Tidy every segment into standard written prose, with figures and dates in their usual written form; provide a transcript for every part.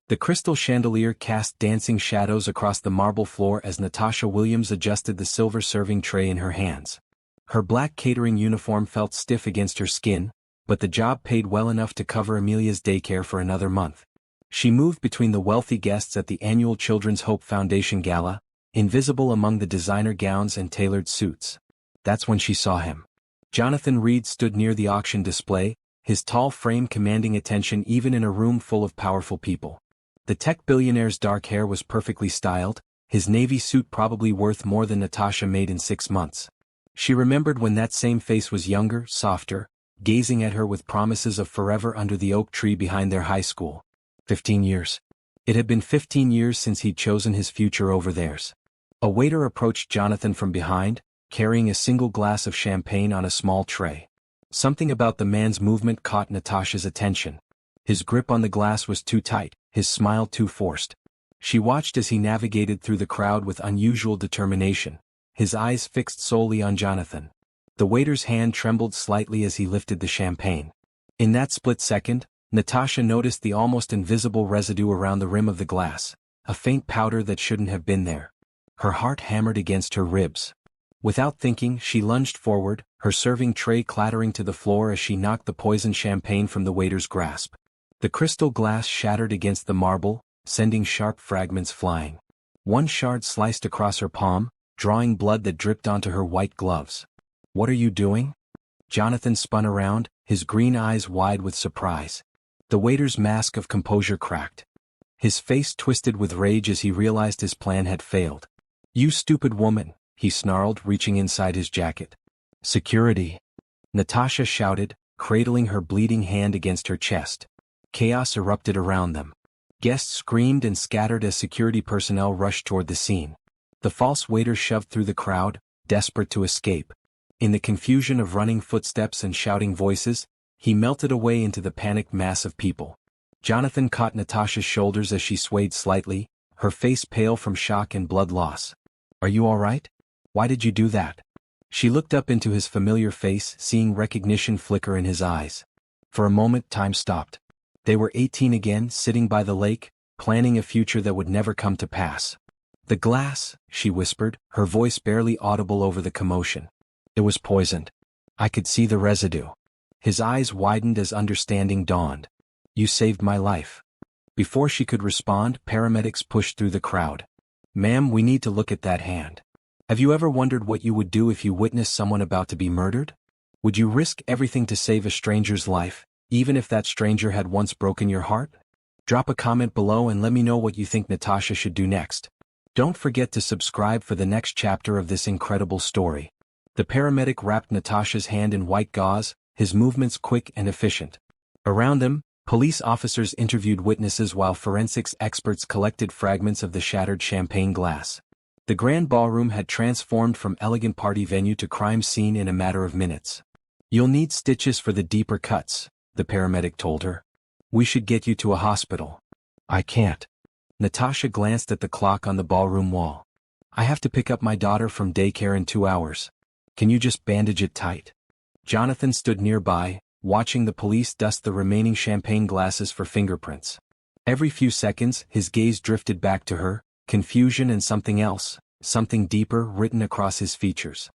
The crystal chandelier cast dancing shadows across the marble floor as Natasha Williams adjusted the silver serving tray in her hands. Her black catering uniform felt stiff against her skin, but the job paid well enough to cover Amelia's daycare for another month. She moved between the wealthy guests at the annual Children's Hope Foundation Gala, invisible among the designer gowns and tailored suits. That's when she saw him. Jonathan Reed stood near the auction display, his tall frame commanding attention even in a room full of powerful people. The tech billionaire's dark hair was perfectly styled, his navy suit probably worth more than Natasha made in 6 months. She remembered when that same face was younger, softer, gazing at her with promises of forever under the oak tree behind their high school. 15 years. It had been 15 years since he'd chosen his future over theirs. A waiter approached Jonathan from behind, carrying a single glass of champagne on a small tray. Something about the man's movement caught Natasha's attention. His grip on the glass was too tight, his smile too forced. She watched as he navigated through the crowd with unusual determination, his eyes fixed solely on Jonathan. The waiter's hand trembled slightly as he lifted the champagne. In that split second, Natasha noticed the almost invisible residue around the rim of the glass, a faint powder that shouldn't have been there. Her heart hammered against her ribs. Without thinking, she lunged forward, her serving tray clattering to the floor as she knocked the poisoned champagne from the waiter's grasp. The crystal glass shattered against the marble, sending sharp fragments flying. One shard sliced across her palm, drawing blood that dripped onto her white gloves. "What are you doing?" Jonathan spun around, his green eyes wide with surprise. The waiter's mask of composure cracked. His face twisted with rage as he realized his plan had failed. "You stupid woman," he snarled, reaching inside his jacket. "Security!" Natasha shouted, cradling her bleeding hand against her chest. Chaos erupted around them. Guests screamed and scattered as security personnel rushed toward the scene. The false waiter shoved through the crowd, desperate to escape. In the confusion of running footsteps and shouting voices, he melted away into the panicked mass of people. Jonathan caught Natasha's shoulders as she swayed slightly, her face pale from shock and blood loss. "Are you all right? Why did you do that?" She looked up into his familiar face, seeing recognition flicker in his eyes. For a moment, time stopped. They were 18 again, sitting by the lake, planning a future that would never come to pass. "The glass," she whispered, her voice barely audible over the commotion. "It was poisoned. I could see the residue." His eyes widened as understanding dawned. "You saved my life." Before she could respond, paramedics pushed through the crowd. "Ma'am, we need to look at that hand. Have you ever wondered what you would do if you witnessed someone about to be murdered? Would you risk everything to save a stranger's life, even if that stranger had once broken your heart? Drop a comment below and let me know what you think Natasha should do next. Don't forget to subscribe for the next chapter of this incredible story." The paramedic wrapped Natasha's hand in white gauze, his movements quick and efficient. Around them, police officers interviewed witnesses while forensics experts collected fragments of the shattered champagne glass. The grand ballroom had transformed from elegant party venue to crime scene in a matter of minutes. "You'll need stitches for the deeper cuts," the paramedic told her. "We should get you to a hospital." "I can't." Natasha glanced at the clock on the ballroom wall. "I have to pick up my daughter from daycare in 2 hours. Can you just bandage it tight?" Jonathan stood nearby, watching the police dust the remaining champagne glasses for fingerprints. Every few seconds, his gaze drifted back to her, confusion and something else, something deeper written across his features.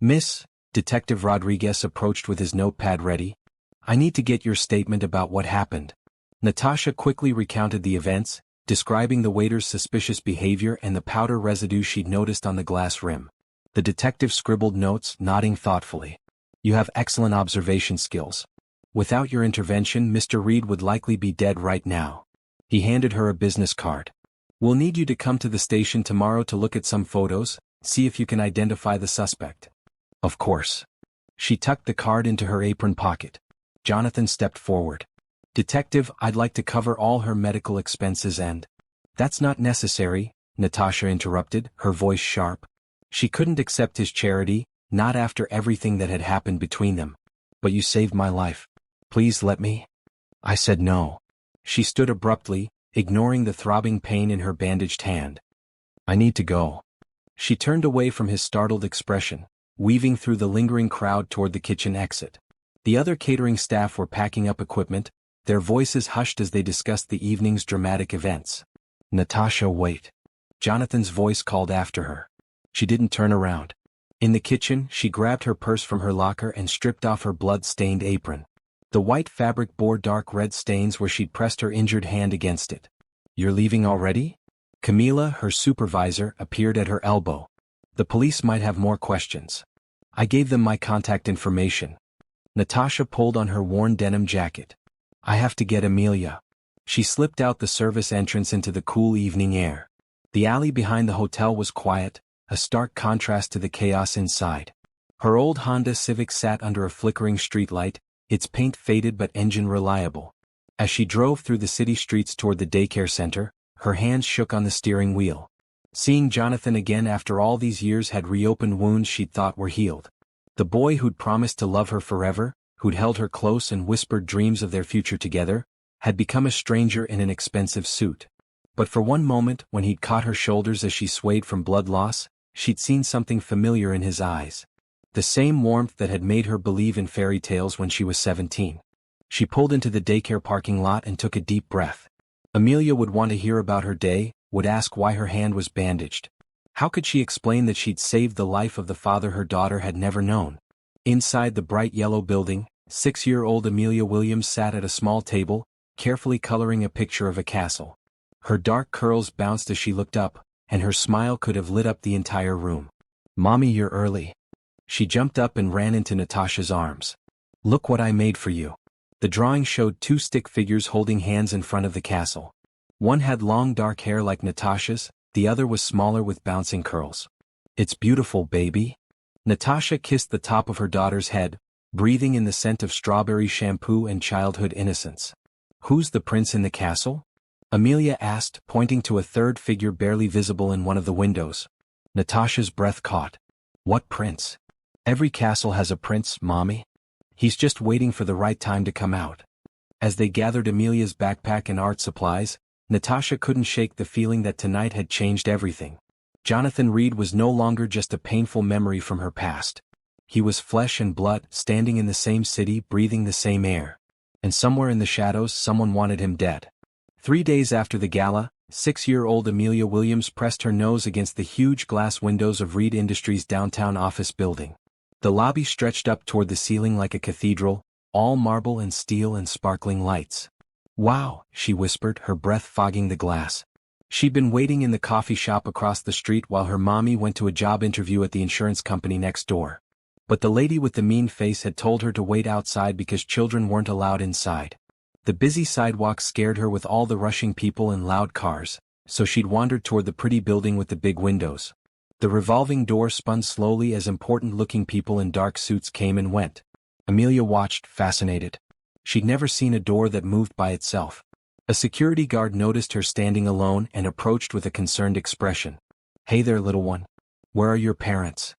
"Miss," Detective Rodriguez approached with his notepad ready. "I need to get your statement about what happened." Natasha quickly recounted the events, describing the waiter's suspicious behavior and the powder residue she'd noticed on the glass rim. The detective scribbled notes, nodding thoughtfully. "You have excellent observation skills. Without your intervention, Mr. Reed would likely be dead right now." He handed her a business card. "We'll need you to come to the station tomorrow to look at some photos, see if you can identify the suspect." "Of course." She tucked the card into her apron pocket. Jonathan stepped forward. "Detective, I'd like to cover all her medical expenses and—" "That's not necessary," Natasha interrupted, her voice sharp. She couldn't accept his charity, not after everything that had happened between them. "But you saved my life. Please let me." I said no. She stood abruptly, ignoring the throbbing pain in her bandaged hand. "I need to go." She turned away from his startled expression, weaving through the lingering crowd toward the kitchen exit. The other catering staff were packing up equipment, their voices hushed as they discussed the evening's dramatic events. "Natasha, wait." Jonathan's voice called after her. She didn't turn around. In the kitchen, she grabbed her purse from her locker and stripped off her blood-stained apron. The white fabric bore dark red stains where she'd pressed her injured hand against it. "You're leaving already?" Camila, her supervisor, appeared at her elbow. "The police might have more questions." "I gave them my contact information." Natasha pulled on her worn denim jacket. "I have to get Amelia." She slipped out the service entrance into the cool evening air. The alley behind the hotel was quiet, a stark contrast to the chaos inside. Her old Honda Civic sat under a flickering streetlight, its paint faded but engine reliable. As she drove through the city streets toward the daycare center, her hands shook on the steering wheel. Seeing Jonathan again after all these years had reopened wounds she'd thought were healed. The boy who'd promised to love her forever, who'd held her close and whispered dreams of their future together, had become a stranger in an expensive suit. But for one moment, when he'd caught her shoulders as she swayed from blood loss, she'd seen something familiar in his eyes. The same warmth that had made her believe in fairy tales when she was 17. She pulled into the daycare parking lot and took a deep breath. Amelia would want to hear about her day, would ask why her hand was bandaged. How could she explain that she'd saved the life of the father her daughter had never known? Inside the bright yellow building, 6-year-old Amelia Williams sat at a small table, carefully coloring a picture of a castle. Her dark curls bounced as she looked up, and her smile could have lit up the entire room. "Mommy, you're early." She jumped up and ran into Natasha's arms. "Look what I made for you." The drawing showed 2 stick figures holding hands in front of the castle. One had long dark hair like Natasha's, the other was smaller with bouncing curls. "It's beautiful, baby." Natasha kissed the top of her daughter's head, breathing in the scent of strawberry shampoo and childhood innocence. "Who's the prince in the castle?" Amelia asked, pointing to a third figure barely visible in one of the windows. Natasha's breath caught. "What prince?" "Every castle has a prince, Mommy. He's just waiting for the right time to come out." As they gathered Amelia's backpack and art supplies, Natasha couldn't shake the feeling that tonight had changed everything. Jonathan Reed was no longer just a painful memory from her past. He was flesh and blood, standing in the same city, breathing the same air. And somewhere in the shadows, someone wanted him dead. 3 days after the gala, 6-year-old Amelia Williams pressed her nose against the huge glass windows of Reed Industries' downtown office building. The lobby stretched up toward the ceiling like a cathedral, all marble and steel and sparkling lights. "Wow," she whispered, her breath fogging the glass. She'd been waiting in the coffee shop across the street while her mommy went to a job interview at the insurance company next door. But the lady with the mean face had told her to wait outside because children weren't allowed inside. The busy sidewalk scared her with all the rushing people and loud cars, so she'd wandered toward the pretty building with the big windows. The revolving door spun slowly as important-looking people in dark suits came and went. Amelia watched, fascinated. She'd never seen a door that moved by itself. A security guard noticed her standing alone and approached with a concerned expression. "Hey there, little one. Where are your parents?"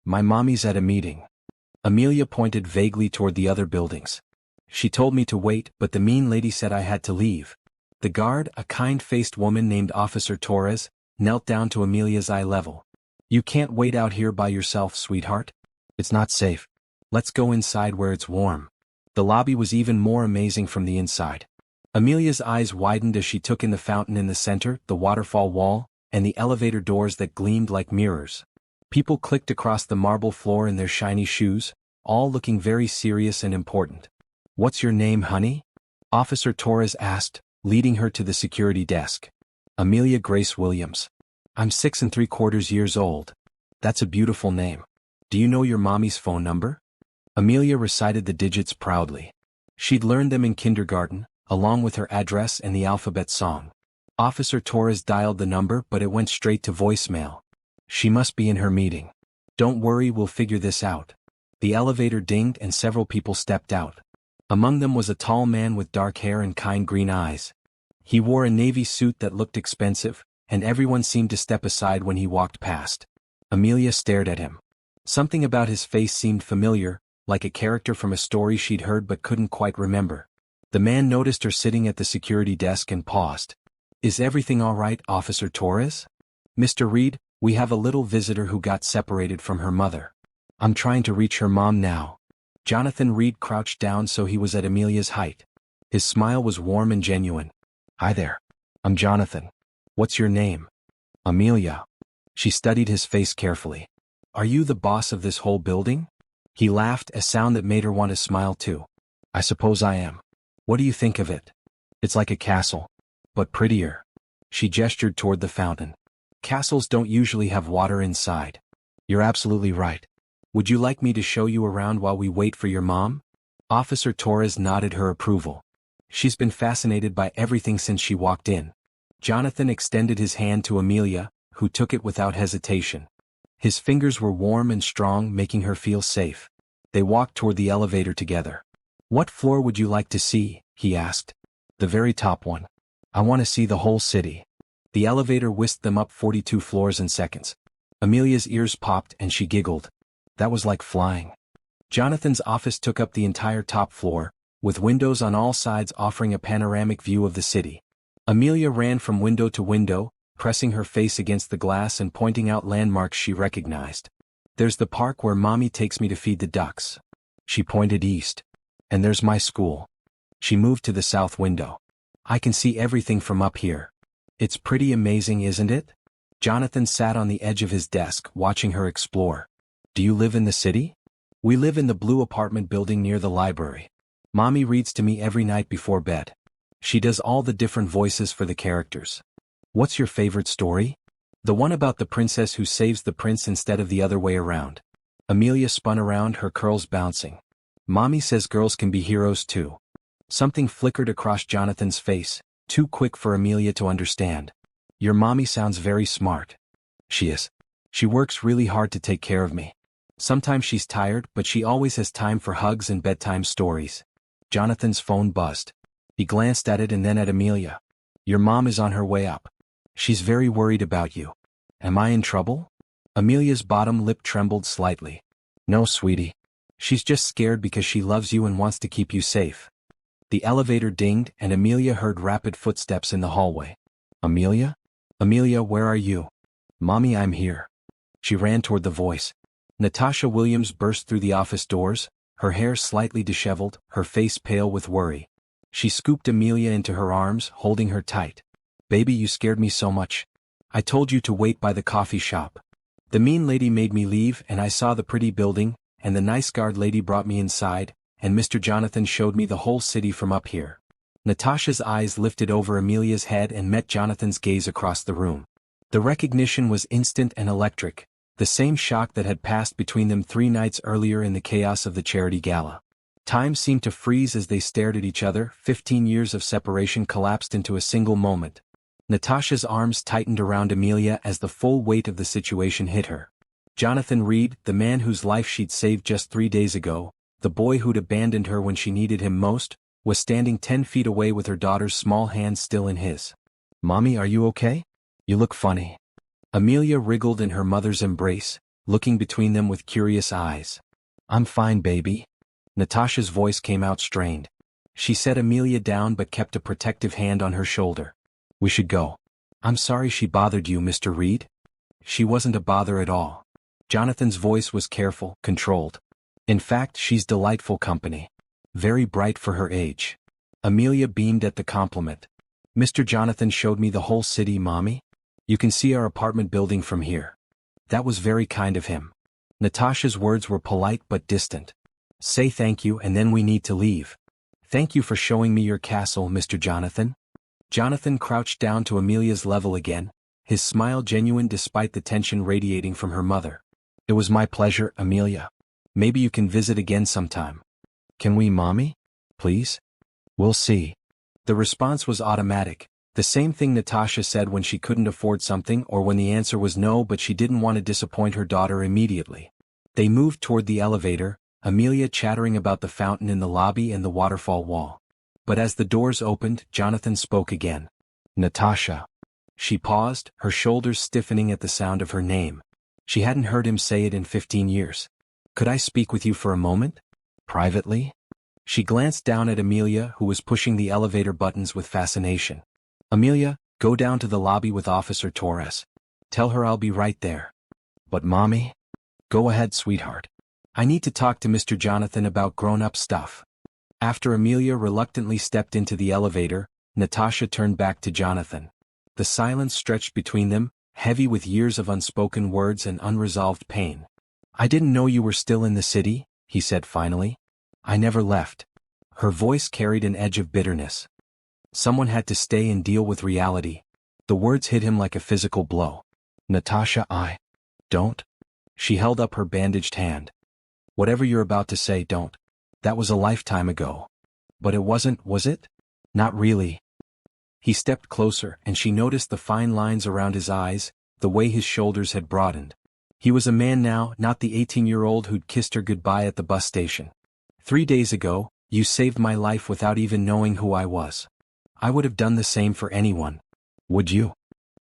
"My mommy's at a meeting." Amelia pointed vaguely toward the other buildings. "She told me to wait, but the mean lady said I had to leave." The guard, a kind-faced woman named Officer Torres, knelt down to Amelia's eye level. "You can't wait out here by yourself, sweetheart. It's not safe. Let's go inside where it's warm." The lobby was even more amazing from the inside. Amelia's eyes widened as she took in the fountain in the center, the waterfall wall, and the elevator doors that gleamed like mirrors. People clicked across the marble floor in their shiny shoes, all looking very serious and important. "What's your name, honey?" Officer Torres asked, leading her to the security desk. "Amelia Grace Williams. I'm 6 3/4 years old." "That's a beautiful name. Do you know your mommy's phone number?" Amelia recited the digits proudly. She'd learned them in kindergarten, along with her address and the alphabet song. Officer Torres dialed the number, but it went straight to voicemail. "She must be in her meeting. Don't worry, we'll figure this out." The elevator dinged and several people stepped out. Among them was a tall man with dark hair and kind green eyes. He wore a navy suit that looked expensive, and everyone seemed to step aside when he walked past. Amelia stared at him. Something about his face seemed familiar, like a character from a story she'd heard but couldn't quite remember. The man noticed her sitting at the security desk and paused. "Is everything all right, Officer Torres?" "Mr. Reed, we have a little visitor who got separated from her mother. I'm trying to reach her mom now." Jonathan Reed crouched down so he was at Amelia's height. His smile was warm and genuine. Hi there. I'm Jonathan. What's your name? Amelia. She studied his face carefully. Are you the boss of this whole building? He laughed, a sound that made her want to smile too. I suppose I am. What do you think of it? It's like a castle, but prettier. She gestured toward the fountain. Castles don't usually have water inside. You're absolutely right. Would you like me to show you around while we wait for your mom? Officer Torres nodded her approval. She's been fascinated by everything since she walked in. Jonathan extended his hand to Amelia, who took it without hesitation. His fingers were warm and strong, making her feel safe. They walked toward the elevator together. What floor would you like to see? He asked. The very top one. I want to see the whole city. The elevator whisked them up 42 floors in seconds. Amelia's ears popped and she giggled. That was like flying. Jonathan's office took up the entire top floor, with windows on all sides offering a panoramic view of the city. Amelia ran from window to window, pressing her face against the glass and pointing out landmarks she recognized. There's the park where Mommy takes me to feed the ducks. She pointed east. And there's my school. She moved to the south window. I can see everything from up here. It's pretty amazing, isn't it? Jonathan sat on the edge of his desk, watching her explore. Do you live in the city? We live in the blue apartment building near the library. Mommy reads to me every night before bed. She does all the different voices for the characters. What's your favorite story? The one about the princess who saves the prince instead of the other way around. Amelia spun around, her curls bouncing. Mommy says girls can be heroes too. Something flickered across Jonathan's face, too quick for Amelia to understand. Your mommy sounds very smart. She is. She works really hard to take care of me. Sometimes she's tired, but she always has time for hugs and bedtime stories. Jonathan's phone buzzed. He glanced at it and then at Amelia. Your mom is on her way up. She's very worried about you. Am I in trouble? Amelia's bottom lip trembled slightly. No, sweetie. She's just scared because she loves you and wants to keep you safe. The elevator dinged and Amelia heard rapid footsteps in the hallway. Amelia? Amelia, where are you? Mommy, I'm here. She ran toward the voice. Natasha Williams burst through the office doors, her hair slightly disheveled, her face pale with worry. She scooped Amelia into her arms, holding her tight. Baby, you scared me so much. I told you to wait by the coffee shop. The mean lady made me leave and I saw the pretty building, and the nice guard lady brought me inside, and Mr. Jonathan showed me the whole city from up here. Natasha's eyes lifted over Amelia's head and met Jonathan's gaze across the room. The recognition was instant and electric, the same shock that had passed between them 3 nights earlier in the chaos of the charity gala. Time seemed to freeze as they stared at each other. 15 years of separation collapsed into a single moment. Natasha's arms tightened around Amelia as the full weight of the situation hit her. Jonathan Reed, the man whose life she'd saved just 3 days ago, the boy who'd abandoned her when she needed him most, was standing 10 feet away with her daughter's small hand still in his. Mommy, are you okay? You look funny. Amelia wriggled in her mother's embrace, looking between them with curious eyes. I'm fine, baby. Natasha's voice came out strained. She set Amelia down but kept a protective hand on her shoulder. We should go. I'm sorry she bothered you, Mr. Reed. She wasn't a bother at all. Jonathan's voice was careful, controlled. In fact, she's delightful company. Very bright for her age. Amelia beamed at the compliment. Mr. Jonathan showed me the whole city, Mommy. You can see our apartment building from here. That was very kind of him. Natasha's words were polite but distant. Say thank you and then we need to leave. Thank you for showing me your castle, Mr. Jonathan. Jonathan crouched down to Amelia's level again, his smile genuine despite the tension radiating from her mother. It was my pleasure, Amelia. Maybe you can visit again sometime. Can we, Mommy? Please? We'll see. The response was automatic, the same thing Natasha said when she couldn't afford something or when the answer was no but she didn't want to disappoint her daughter immediately. They moved toward the elevator, Amelia chattering about the fountain in the lobby and the waterfall wall. But as the doors opened, Jonathan spoke again. Natasha. She paused, her shoulders stiffening at the sound of her name. She hadn't heard him say it in 15 years. Could I speak with you for a moment? Privately? She glanced down at Amelia, who was pushing the elevator buttons with fascination. Amelia, go down to the lobby with Officer Torres. Tell her I'll be right there. But Mommy? Go ahead, sweetheart. I need to talk to Mr. Jonathan about grown-up stuff. After Amelia reluctantly stepped into the elevator, Natasha turned back to Jonathan. The silence stretched between them, heavy with years of unspoken words and unresolved pain. "I didn't know you were still in the city," he said finally. "I never left." Her voice carried an edge of bitterness. Someone had to stay and deal with reality. The words hit him like a physical blow. "Natasha, don't." She held up her bandaged hand. "Whatever you're about to say, don't. That was a lifetime ago." "But it wasn't, was it?" "Not really." He stepped closer, and she noticed the fine lines around his eyes, the way his shoulders had broadened. He was a man now, not the 18-year-old who'd kissed her goodbye at the bus station. "3 days ago, you saved my life without even knowing who I was. I would have done the same for anyone. Would you?"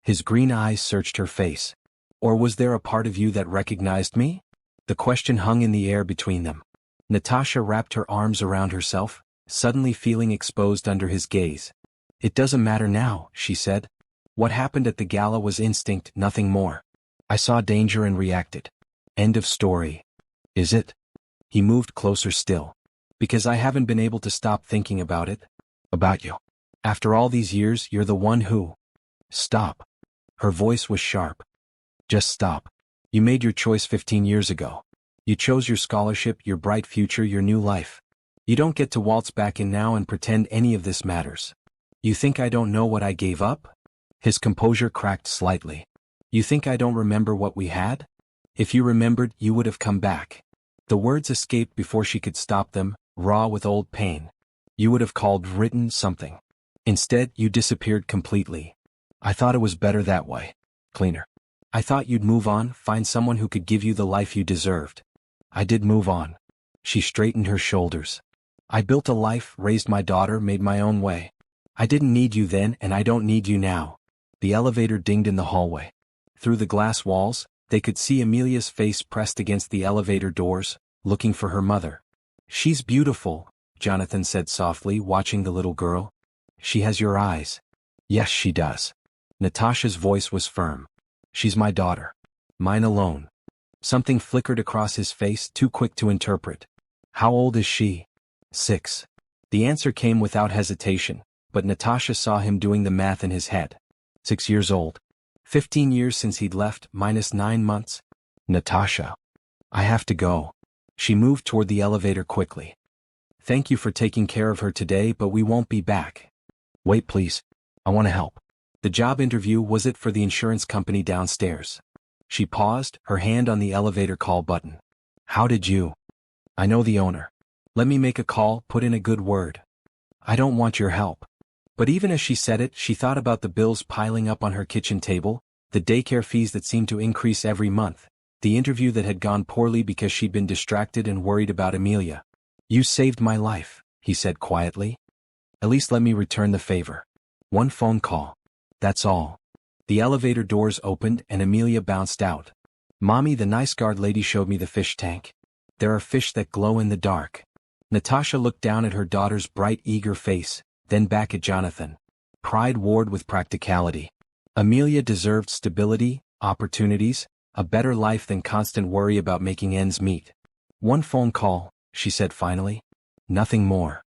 His green eyes searched her face. "Or was there a part of you that recognized me?" The question hung in the air between them. Natasha wrapped her arms around herself, suddenly feeling exposed under his gaze. "It doesn't matter now," she said. "What happened at the gala was instinct, nothing more. I saw danger and reacted. End of story." "Is it?" He moved closer still. "Because I haven't been able to stop thinking about it. About you. After all these years, you're the one who—" "Stop." Her voice was sharp. "Just stop. You made your choice 15 years ago. You chose your scholarship, your bright future, your new life. You don't get to waltz back in now and pretend any of this matters. You think I don't know what I gave up?" His composure cracked slightly. "You think I don't remember what we had? If you remembered, you would have come back." The words escaped before she could stop them, raw with old pain. "You would have called, written something. Instead, you disappeared completely. I thought it was better that way. Cleaner. I thought you'd move on, find someone who could give you the life you deserved. I did move on." She straightened her shoulders. "I built a life, raised my daughter, made my own way. I didn't need you then, and I don't need you now." The elevator dinged in the hallway. Through the glass walls, they could see Amelia's face pressed against the elevator doors, looking for her mother. "She's beautiful," Jonathan said softly, watching the little girl. "She has your eyes." "Yes, she does." Natasha's voice was firm. "She's my daughter. Mine alone." Something flickered across his face, too quick to interpret. "How old is she?" 6. The answer came without hesitation, but Natasha saw him doing the math in his head. 6 years old. 15 years since he'd left, minus 9 months. "Natasha. I have to go." She moved toward the elevator quickly. "Thank you for taking care of her today, but we won't be back." "Wait please. I want to help." "The job interview, was it for the insurance company downstairs?" She paused, her hand on the elevator call button. "How did you—" "I know the owner. Let me make a call, put in a good word." "I don't want your help." But even as she said it, she thought about the bills piling up on her kitchen table, the daycare fees that seemed to increase every month, the interview that had gone poorly because she'd been distracted and worried about Amelia. "You saved my life," he said quietly. "At least let me return the favor. One phone call. That's all." The elevator doors opened and Amelia bounced out. "Mommy, the nice guard lady showed me the fish tank. There are fish that glow in the dark." Natasha looked down at her daughter's bright, eager face, then back at Jonathan. Pride warred with practicality. Amelia deserved stability, opportunities, a better life than constant worry about making ends meet. "One phone call," she said finally. "Nothing more."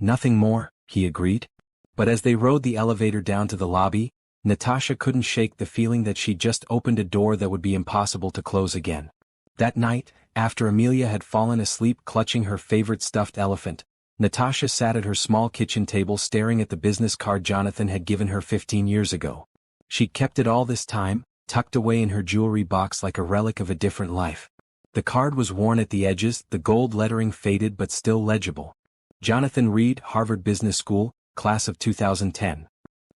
"Nothing more," he agreed. But as they rode the elevator down to the lobby, Natasha couldn't shake the feeling that she'd just opened a door that would be impossible to close again. That night, after Amelia had fallen asleep clutching her favorite stuffed elephant, Natasha sat at her small kitchen table staring at the business card Jonathan had given her 15 years ago. She'd kept it all this time, tucked away in her jewelry box like a relic of a different life. The card was worn at the edges, the gold lettering faded but still legible. Jonathan Reed, Harvard Business School, class of 2010.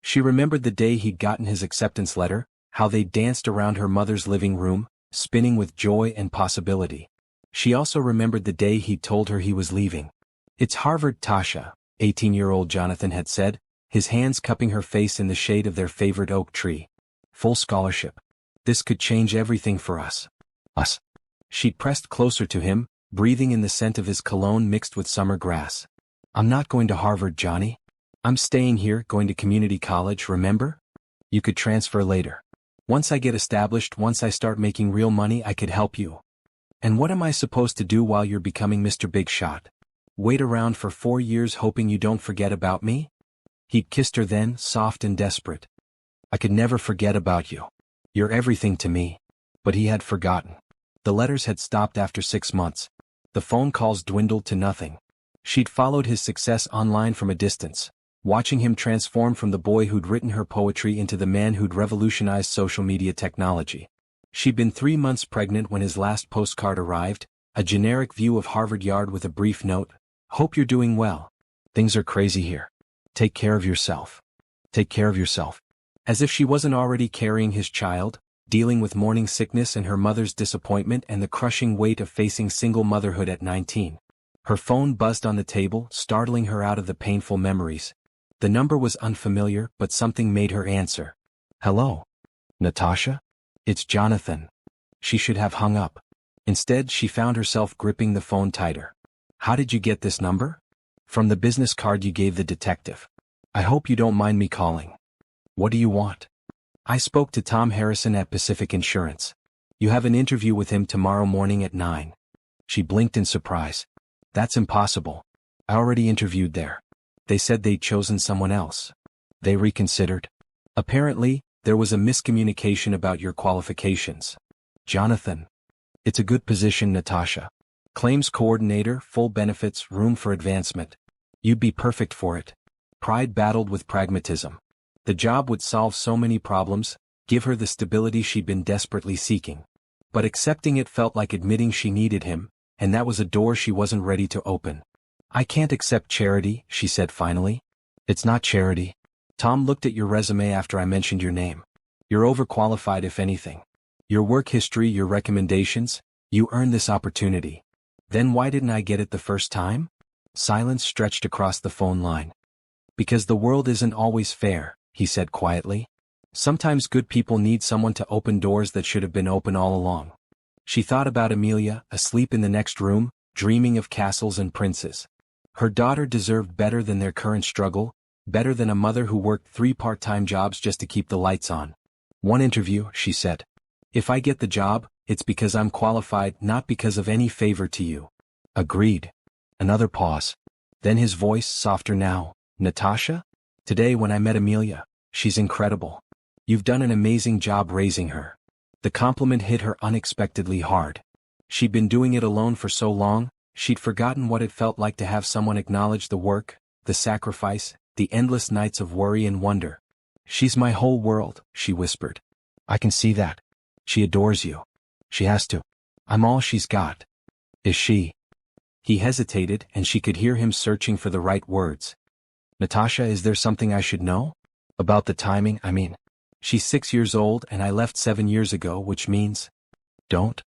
She remembered the day he'd gotten his acceptance letter, how they danced around her mother's living room, spinning with joy and possibility. She also remembered the day he'd told her he was leaving. "It's Harvard, Tasha," 18-year-old Jonathan had said, his hands cupping her face in the shade of their favorite oak tree. "Full scholarship. This could change everything for us." Us. She'd pressed closer to him, breathing in the scent of his cologne mixed with summer grass. "I'm not going to Harvard, Johnny. I'm staying here, going to community college, remember? You could transfer later. Once I get established, once I start making real money, I could help you." "And what am I supposed to do while you're becoming Mr. Big Shot?" Wait around for 4 years hoping you don't forget about me? He'd kissed her then, soft and desperate. I could never forget about you. You're everything to me. But he had forgotten. The letters had stopped after 6 months. The phone calls dwindled to nothing. She'd followed his success online from a distance, watching him transform from the boy who'd written her poetry into the man who'd revolutionized social media technology. She'd been 3 months pregnant when his last postcard arrived, a generic view of Harvard Yard with a brief note, "Hope you're doing well. Things are crazy here. Take care of yourself. Take care of yourself." As if she wasn't already carrying his child, dealing with morning sickness and her mother's disappointment and the crushing weight of facing single motherhood at 19. Her phone buzzed on the table, startling her out of the painful memories. The number was unfamiliar, but something made her answer. "Hello? Natasha? It's Jonathan." She should have hung up. Instead, she found herself gripping the phone tighter. "How did you get this number?" "From the business card you gave the detective. I hope you don't mind me calling." "What do you want?" "I spoke to Tom Harrison at Pacific Insurance. You have an interview with him tomorrow morning at 9. She blinked in surprise. "That's impossible. I already interviewed there. They said they'd chosen someone else." "They reconsidered?" "Apparently, there was a miscommunication about your qualifications." "Jonathan. It's a good position, Natasha. Claims coordinator, full benefits, room for advancement. You'd be perfect for it." Pride battled with pragmatism. The job would solve so many problems, give her the stability she'd been desperately seeking. But accepting it felt like admitting she needed him, and that was a door she wasn't ready to open. "I can't accept charity," she said finally. "It's not charity. Tom looked at your resume after I mentioned your name. You're overqualified if anything. Your work history, your recommendations, you earned this opportunity. Then why didn't I get it the first time?" Silence stretched across the phone line. "Because the world isn't always fair," he said quietly. "Sometimes good people need someone to open doors that should have been open all along." She thought about Amelia, asleep in the next room, dreaming of castles and princes. Her daughter deserved better than their current struggle, better than a mother who worked 3 part-time jobs just to keep the lights on. "One interview," she said. "If I get the job, it's because I'm qualified, not because of any favor to you." "Agreed." Another pause. Then his voice, softer now. "Natasha? Today when I met Amelia, she's incredible. You've done an amazing job raising her." The compliment hit her unexpectedly hard. She'd been doing it alone for so long, she'd forgotten what it felt like to have someone acknowledge the work, the sacrifice, the endless nights of worry and wonder. "She's my whole world," she whispered. "I can see that. She adores you. She has to. I'm all she's got." "Is she?" He hesitated, and she could hear him searching for the right words. "Natasha, is there something I should know? About the timing, I mean. She's 6 years old and I left 7 years ago, which means—" "Don't."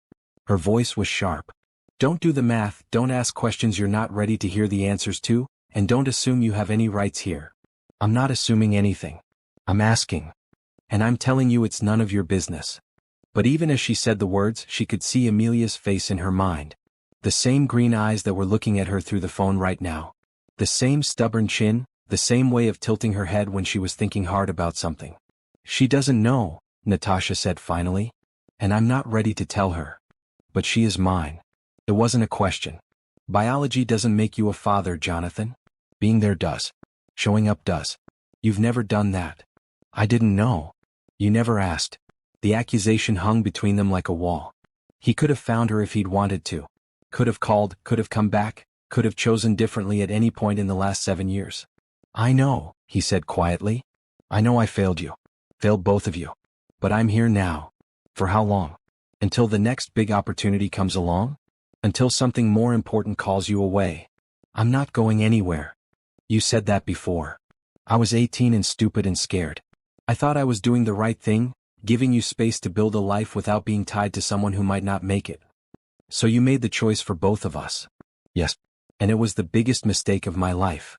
Her voice was sharp. "Don't do the math, don't ask questions you're not ready to hear the answers to, and don't assume you have any rights here." "I'm not assuming anything. I'm asking. And I'm telling you it's none of your business." But even as she said the words, she could see Amelia's face in her mind. The same green eyes that were looking at her through the phone right now. The same stubborn chin, the same way of tilting her head when she was thinking hard about something. "She doesn't know," Natasha said finally. "And I'm not ready to tell her. But she is mine." It wasn't a question. Biology doesn't make you a father, Jonathan. Being there does. Showing up does. You've never done that. I didn't know. You never asked. The accusation hung between them like a wall. He could have found her if he'd wanted to. Could have called, could have come back, could have chosen differently at any point in the last 7 years. "I know," he said quietly. "I know I failed you. Failed both of you. But I'm here now. For how long? Until the next big opportunity comes along? Until something more important calls you away. I'm not going anywhere." "You said that before. I was 18 and stupid and scared. I thought I was doing the right thing, giving you space to build a life without being tied to someone who might not make it. So you made the choice for both of us." "Yes. And it was the biggest mistake of my life."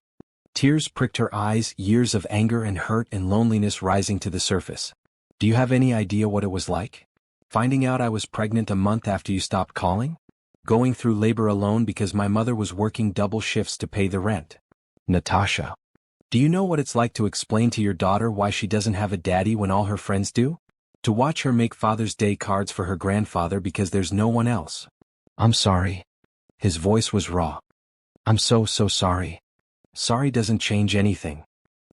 Tears pricked her eyes, years of anger and hurt and loneliness rising to the surface. "Do you have any idea what it was like? Finding out I was pregnant a month after you stopped calling? Going through labor alone because my mother was working double shifts to pay the rent? Natasha, do you know what it's like to explain to your daughter why she doesn't have a daddy when all her friends do? To watch her make Father's Day cards for her grandfather because there's no one else?" "I'm sorry." His voice was raw. I'm so sorry. Sorry doesn't change anything.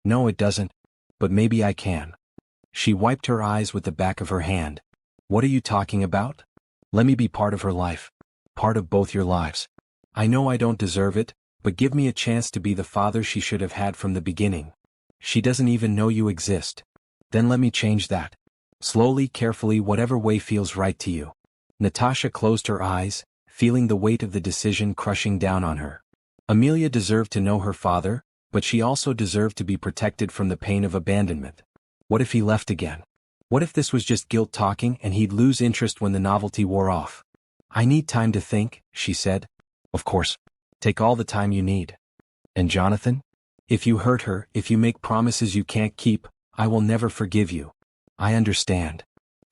No, it doesn't. But maybe I can. She wiped her eyes with the back of her hand. What are you talking about? Let me be part of her life. Part of both your lives. I know I don't deserve it, but give me a chance to be the father she should have had from the beginning. She doesn't even know you exist. Then let me change that. Slowly, carefully, whatever way feels right to you. Natasha closed her eyes, feeling the weight of the decision crushing down on her. Amelia deserved to know her father, but she also deserved to be protected from the pain of abandonment. What if he left again? What if this was just guilt talking and he'd lose interest when the novelty wore off? I need time to think, she said. Of course. Take all the time you need. And Jonathan? If you hurt her, if you make promises you can't keep, I will never forgive you. I understand.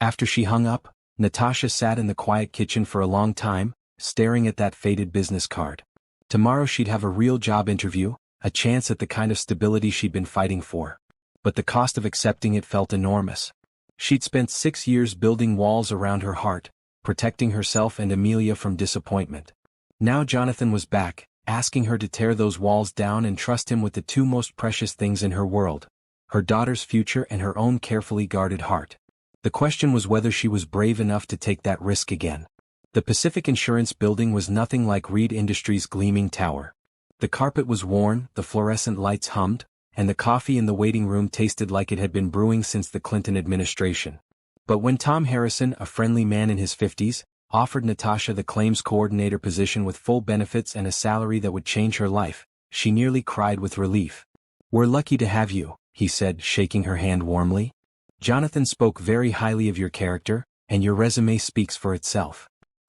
After she hung up, Natasha sat in the quiet kitchen for a long time, staring at that faded business card. Tomorrow she'd have a real job interview, a chance at the kind of stability she'd been fighting for. But the cost of accepting it felt enormous. She'd spent 6 years building walls around her heart, protecting herself and Amelia from disappointment. Now Jonathan was back, asking her to tear those walls down and trust him with the two most precious things in her world: her daughter's future and her own carefully guarded heart. The question was whether she was brave enough to take that risk again. The Pacific Insurance building was nothing like Reed Industries' gleaming tower. The carpet was worn, the fluorescent lights hummed, and the coffee in the waiting room tasted like it had been brewing since the Clinton administration. But when Tom Harrison, a friendly man in his 50s, offered Natasha the claims coordinator position with full benefits and a salary that would change her life, she nearly cried with relief. "We're lucky to have you," he said, shaking her hand warmly. "Jonathan spoke very highly of your character, and your resume speaks for itself.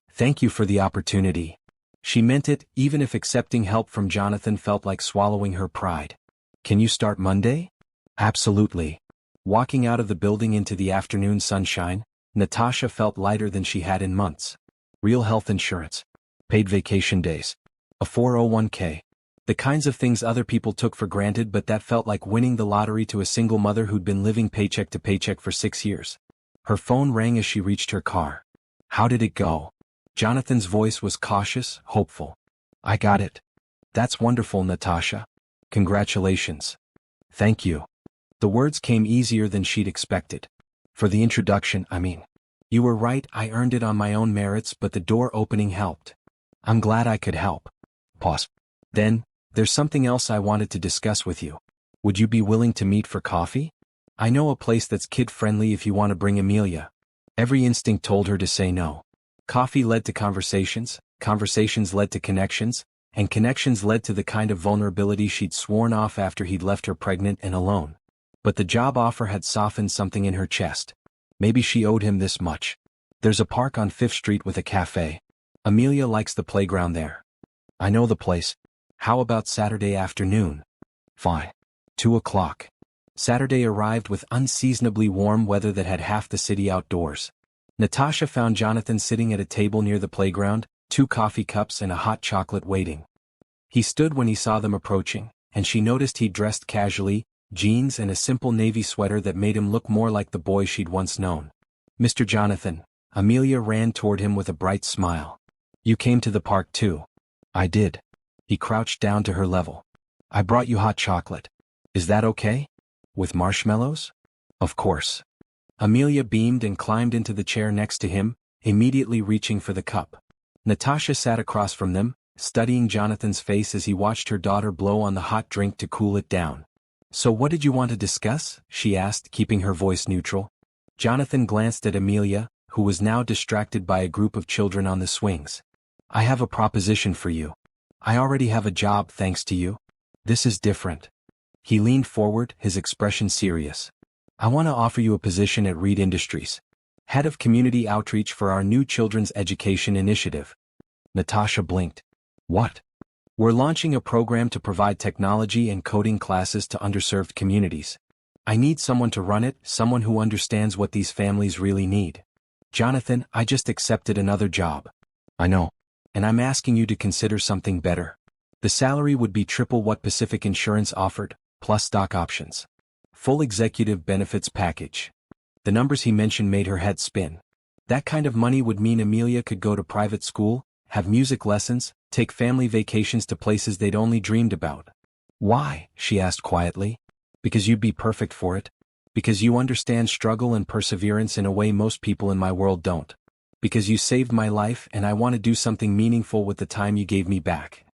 Thank you for the opportunity." She meant it, even if accepting help from Jonathan felt like swallowing her pride. "Can you start Monday?" "Absolutely." Walking out of the building into the afternoon sunshine, Natasha felt lighter than she had in months. Real health insurance. Paid vacation days. A 401k. The kinds of things other people took for granted, but that felt like winning the lottery to a single mother who'd been living paycheck to paycheck for 6 years. Her phone rang as she reached her car. "How did it go?" Jonathan's voice was cautious, hopeful. "I got it." "That's wonderful, Natasha. Congratulations." "Thank you." The words came easier than she'd expected. "For the introduction, I mean. You were right, I earned it on my own merits, but the door opening helped. I'm glad I could help." Pause. "Then, there's something else I wanted to discuss with you. Would you be willing to meet for coffee? I know a place that's kid-friendly if you want to bring Amelia." Every instinct told her to say no. Coffee led to conversations, conversations led to connections, and connections led to the kind of vulnerability she'd sworn off after he'd left her pregnant and alone. But the job offer had softened something in her chest. Maybe she owed him this much. "There's a park on 5th Street with a cafe. Amelia likes the playground there." "I know the place. How about Saturday afternoon?" "Fine. 2 o'clock. Saturday arrived with unseasonably warm weather that had half the city outdoors. Natasha found Jonathan sitting at a table near the playground, 2 coffee cups and a hot chocolate waiting. He stood when he saw them approaching, and she noticed he dressed casually, jeans and a simple navy sweater that made him look more like the boy she'd once known. "Mr. Jonathan." Amelia ran toward him with a bright smile. "You came to the park too." "I did." He crouched down to her level. "I brought you hot chocolate. Is that okay? With marshmallows?" "Of course." Amelia beamed and climbed into the chair next to him, immediately reaching for the cup. Natasha sat across from them, studying Jonathan's face as he watched her daughter blow on the hot drink to cool it down. "So what did you want to discuss?" she asked, keeping her voice neutral. Jonathan glanced at Amelia, who was now distracted by a group of children on the swings. "I have a proposition for you. I already have a job thanks to you. This is different." He leaned forward, his expression serious. "I want to offer you a position at Reed Industries. Head of Community Outreach for our new Children's Education Initiative." Natasha blinked. "What?" "We're launching a program to provide technology and coding classes to underserved communities. I need someone to run it, someone who understands what these families really need." "Jonathan, I just accepted another job." "I know. And I'm asking you to consider something better. The salary would be triple what Pacific Insurance offered, plus stock options. Full executive benefits package." The numbers he mentioned made her head spin. That kind of money would mean Amelia could go to private school, have music lessons, take family vacations to places they'd only dreamed about. Why? She asked quietly. Because you'd be perfect for it. Because you understand struggle and perseverance in a way most people in my world don't. Because you saved my life and I want to do something meaningful with the time you gave me back.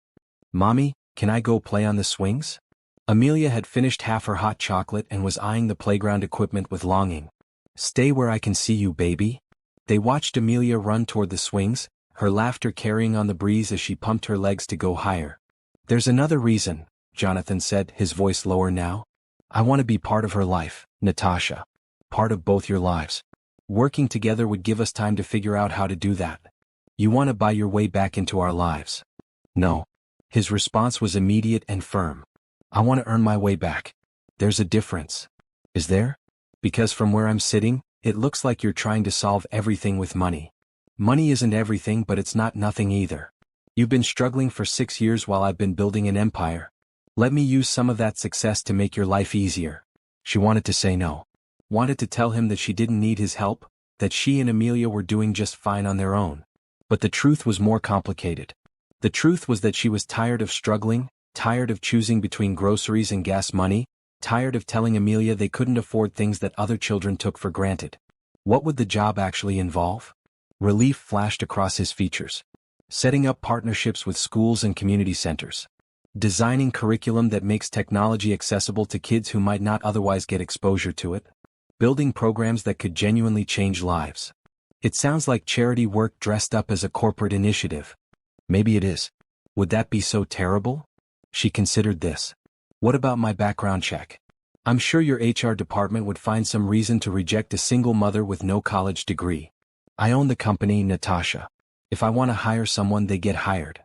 Mommy, can I go play on the swings? Amelia had finished half her hot chocolate and was eyeing the playground equipment with longing. Stay where I can see you, baby. They watched Amelia run toward the swings, her laughter carrying on the breeze as she pumped her legs to go higher. There's another reason, Jonathan said, his voice lower now. I want to be part of her life, Natasha. Part of both your lives. Working together would give us time to figure out how to do that. You want to buy your way back into our lives. No. His response was immediate and firm. I want to earn my way back. There's a difference. Is there? Because from where I'm sitting, it looks like you're trying to solve everything with money. Money isn't everything, but it's not nothing either. You've been struggling for 6 years while I've been building an empire. Let me use some of that success to make your life easier. She wanted to say no. Wanted to tell him that she didn't need his help, that she and Amelia were doing just fine on their own. But the truth was more complicated. The truth was that she was tired of struggling, tired of choosing between groceries and gas money, tired of telling Amelia they couldn't afford things that other children took for granted. What would the job actually involve? Relief flashed across his features. Setting up partnerships with schools and community centers. Designing curriculum that makes technology accessible to kids who might not otherwise get exposure to it. Building programs that could genuinely change lives. It sounds like charity work dressed up as a corporate initiative. Maybe it is. Would that be so terrible? She considered this. What about my background check? I'm sure your HR department would find some reason to reject a single mother with no college degree. I own the company, Natasha. If I want to hire someone, they get hired.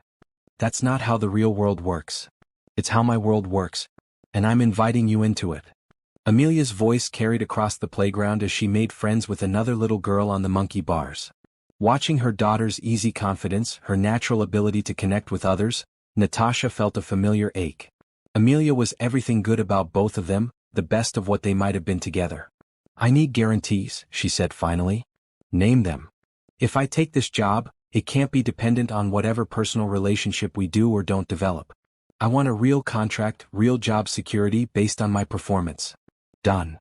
That's not how the real world works. It's how my world works. And I'm inviting you into it. Amelia's voice carried across the playground as she made friends with another little girl on the monkey bars. Watching her daughter's easy confidence, her natural ability to connect with others, Natasha felt a familiar ache. Amelia was everything good about both of them, the best of what they might have been together. I need guarantees, she said finally. Name them. If I take this job, it can't be dependent on whatever personal relationship we do or don't develop. I want a real contract, real job security based on my performance. Done.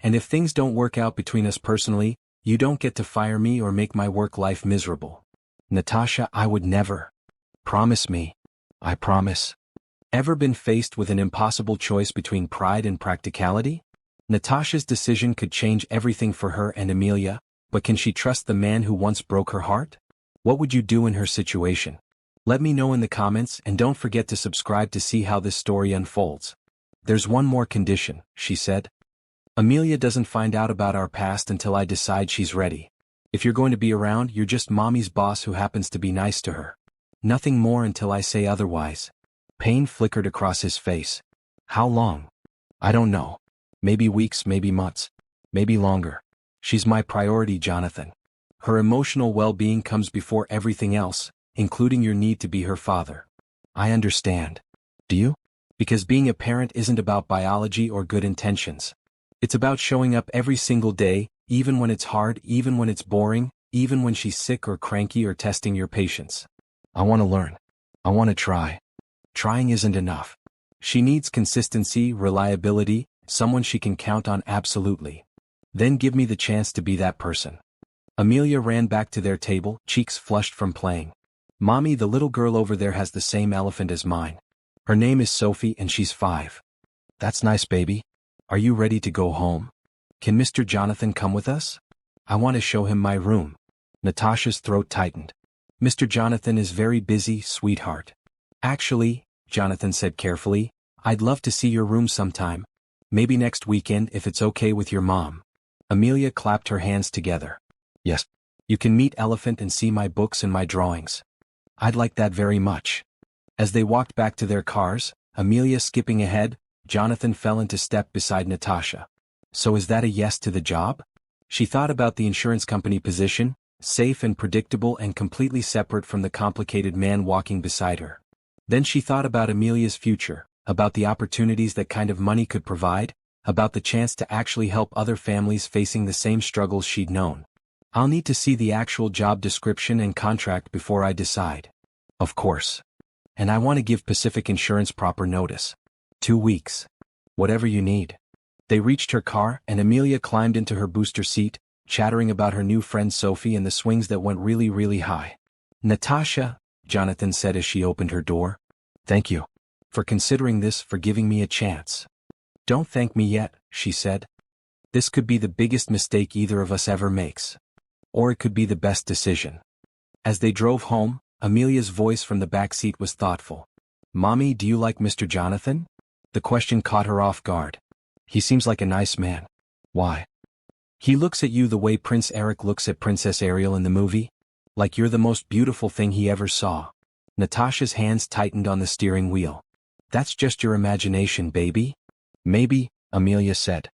And if things don't work out between us personally, you don't get to fire me or make my work life miserable. Natasha, I would never. Promise me. I promise. Ever been faced with an impossible choice between pride and practicality? Natasha's decision could change everything for her and Amelia, but can she trust the man who once broke her heart? What would you do in her situation? Let me know in the comments and don't forget to subscribe to see how this story unfolds. There's one more condition, she said. Amelia doesn't find out about our past until I decide she's ready. If you're going to be around, you're just mommy's boss who happens to be nice to her. Nothing more until I say otherwise. Pain flickered across his face. How long? I don't know. Maybe weeks, maybe months. Maybe longer. She's my priority, Jonathan. Her emotional well-being comes before everything else, including your need to be her father. I understand. Do you? Because being a parent isn't about biology or good intentions. It's about showing up every single day, even when it's hard, even when it's boring, even when she's sick or cranky or testing your patience. I want to learn. I want to try. Trying isn't enough. She needs consistency, reliability, someone she can count on absolutely. Then give me the chance to be that person. Amelia ran back to their table, cheeks flushed from playing. Mommy, the little girl over there has the same elephant as mine. Her name is Sophie and she's 5. That's nice, baby. Are you ready to go home? Can Mr. Jonathan come with us? I want to show him my room. Natasha's throat tightened. Mr. Jonathan is very busy, sweetheart. Actually, Jonathan said carefully, I'd love to see your room sometime. Maybe next weekend if it's okay with your mom. Amelia clapped her hands together. Yes. You can meet Elephant and see my books and my drawings. I'd like that very much. As they walked back to their cars, Amelia skipping ahead, Jonathan fell into step beside Natasha. So is that a yes to the job? She thought about the insurance company position, safe and predictable and completely separate from the complicated man walking beside her. Then she thought about Amelia's future, about the opportunities that kind of money could provide, about the chance to actually help other families facing the same struggles she'd known. I'll need to see the actual job description and contract before I decide. Of course. And I want to give Pacific Insurance proper notice. 2 weeks. Whatever you need. They reached her car and Amelia climbed into her booster seat, chattering about her new friend Sophie and the swings that went really, really high. Natasha, Jonathan said as she opened her door. Thank you. For considering this, for giving me a chance. Don't thank me yet, she said. This could be the biggest mistake either of us ever makes. Or it could be the best decision. As they drove home, Amelia's voice from the back seat was thoughtful. Mommy, do you like Mr. Jonathan? The question caught her off guard. He seems like a nice man. Why? He looks at you the way Prince Eric looks at Princess Ariel in the movie. Like you're the most beautiful thing he ever saw. Natasha's hands tightened on the steering wheel. That's just your imagination, baby. Maybe, Amelia said.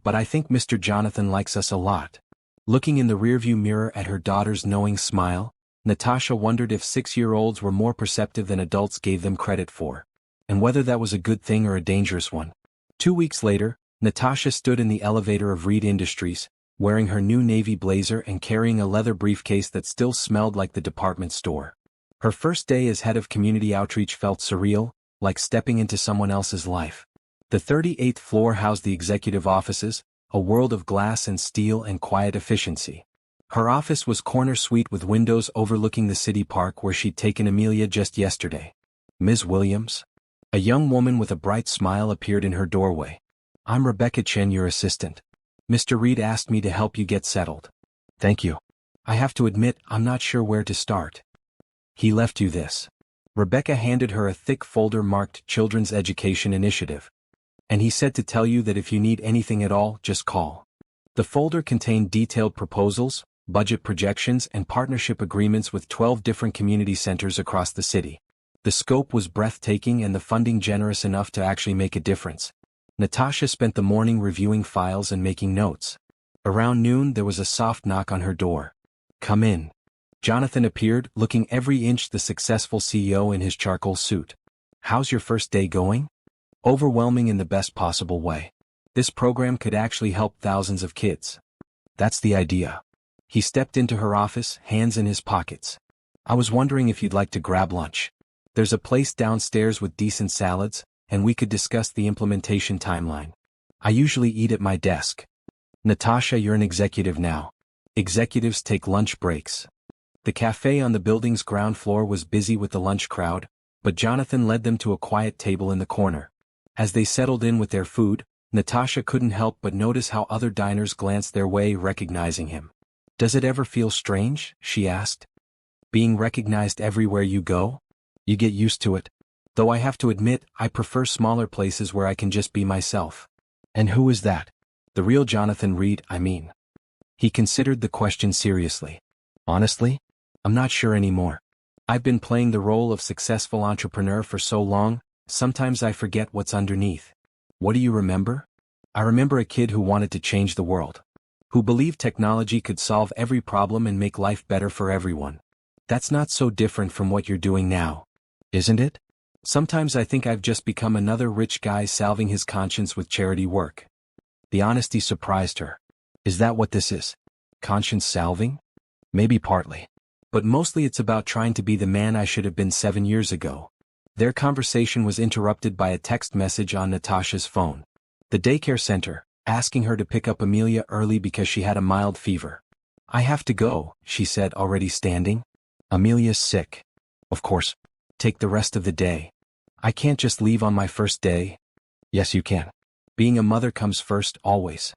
But I think Mr. Jonathan likes us a lot. Looking in the rearview mirror at her daughter's knowing smile, Natasha wondered if 6-year-olds were more perceptive than adults gave them credit for. And whether that was a good thing or a dangerous one. 2 weeks later, Natasha stood in the elevator of Reed Industries, wearing her new navy blazer and carrying a leather briefcase that still smelled like the department store. Her first day as head of community outreach felt surreal, like stepping into someone else's life. The 38th floor housed the executive offices, a world of glass and steel and quiet efficiency. Her office was corner suite with windows overlooking the city park where she'd taken Amelia just yesterday. Ms. Williams? A young woman with a bright smile appeared in her doorway. I'm Rebecca Chen, your assistant. Mr. Reed asked me to help you get settled. Thank you. I have to admit, I'm not sure where to start. He left you this. Rebecca handed her a thick folder marked Children's Education Initiative. And he said to tell you that if you need anything at all, just call. The folder contained detailed proposals, budget projections and partnership agreements with 12 different community centers across the city. The scope was breathtaking and the funding generous enough to actually make a difference. Natasha spent the morning reviewing files and making notes. Around noon there was a soft knock on her door. Come in. Jonathan appeared, looking every inch the successful CEO in his charcoal suit. How's your first day going? Overwhelming in the best possible way. This program could actually help thousands of kids. That's the idea. He stepped into her office, hands in his pockets. I was wondering if you'd like to grab lunch. There's a place downstairs with decent salads, and we could discuss the implementation timeline. I usually eat at my desk. Natasha, you're an executive now. Executives take lunch breaks. The cafe on the building's ground floor was busy with the lunch crowd, but Jonathan led them to a quiet table in the corner. As they settled in with their food, Natasha couldn't help but notice how other diners glanced their way, recognizing him. Does it ever feel strange? She asked. Being recognized everywhere you go? You get used to it. Though I have to admit, I prefer smaller places where I can just be myself. And who is that? The real Jonathan Reed, I mean. He considered the question seriously. Honestly? I'm not sure anymore. I've been playing the role of successful entrepreneur for so long, sometimes I forget what's underneath. What do you remember? I remember a kid who wanted to change the world. Who believed technology could solve every problem and make life better for everyone. That's not so different from what you're doing now. Isn't it? Sometimes I think I've just become another rich guy salving his conscience with charity work. The honesty surprised her. Is that what this is? Conscience salving? Maybe partly. But mostly it's about trying to be the man I should have been 7 years ago. Their conversation was interrupted by a text message on Natasha's phone. The daycare center, asking her to pick up Amelia early because she had a mild fever. I have to go, she said, already standing. Amelia's sick. Of course. Take the rest of the day. I can't just leave on my first day. Yes, you can. Being a mother comes first, always.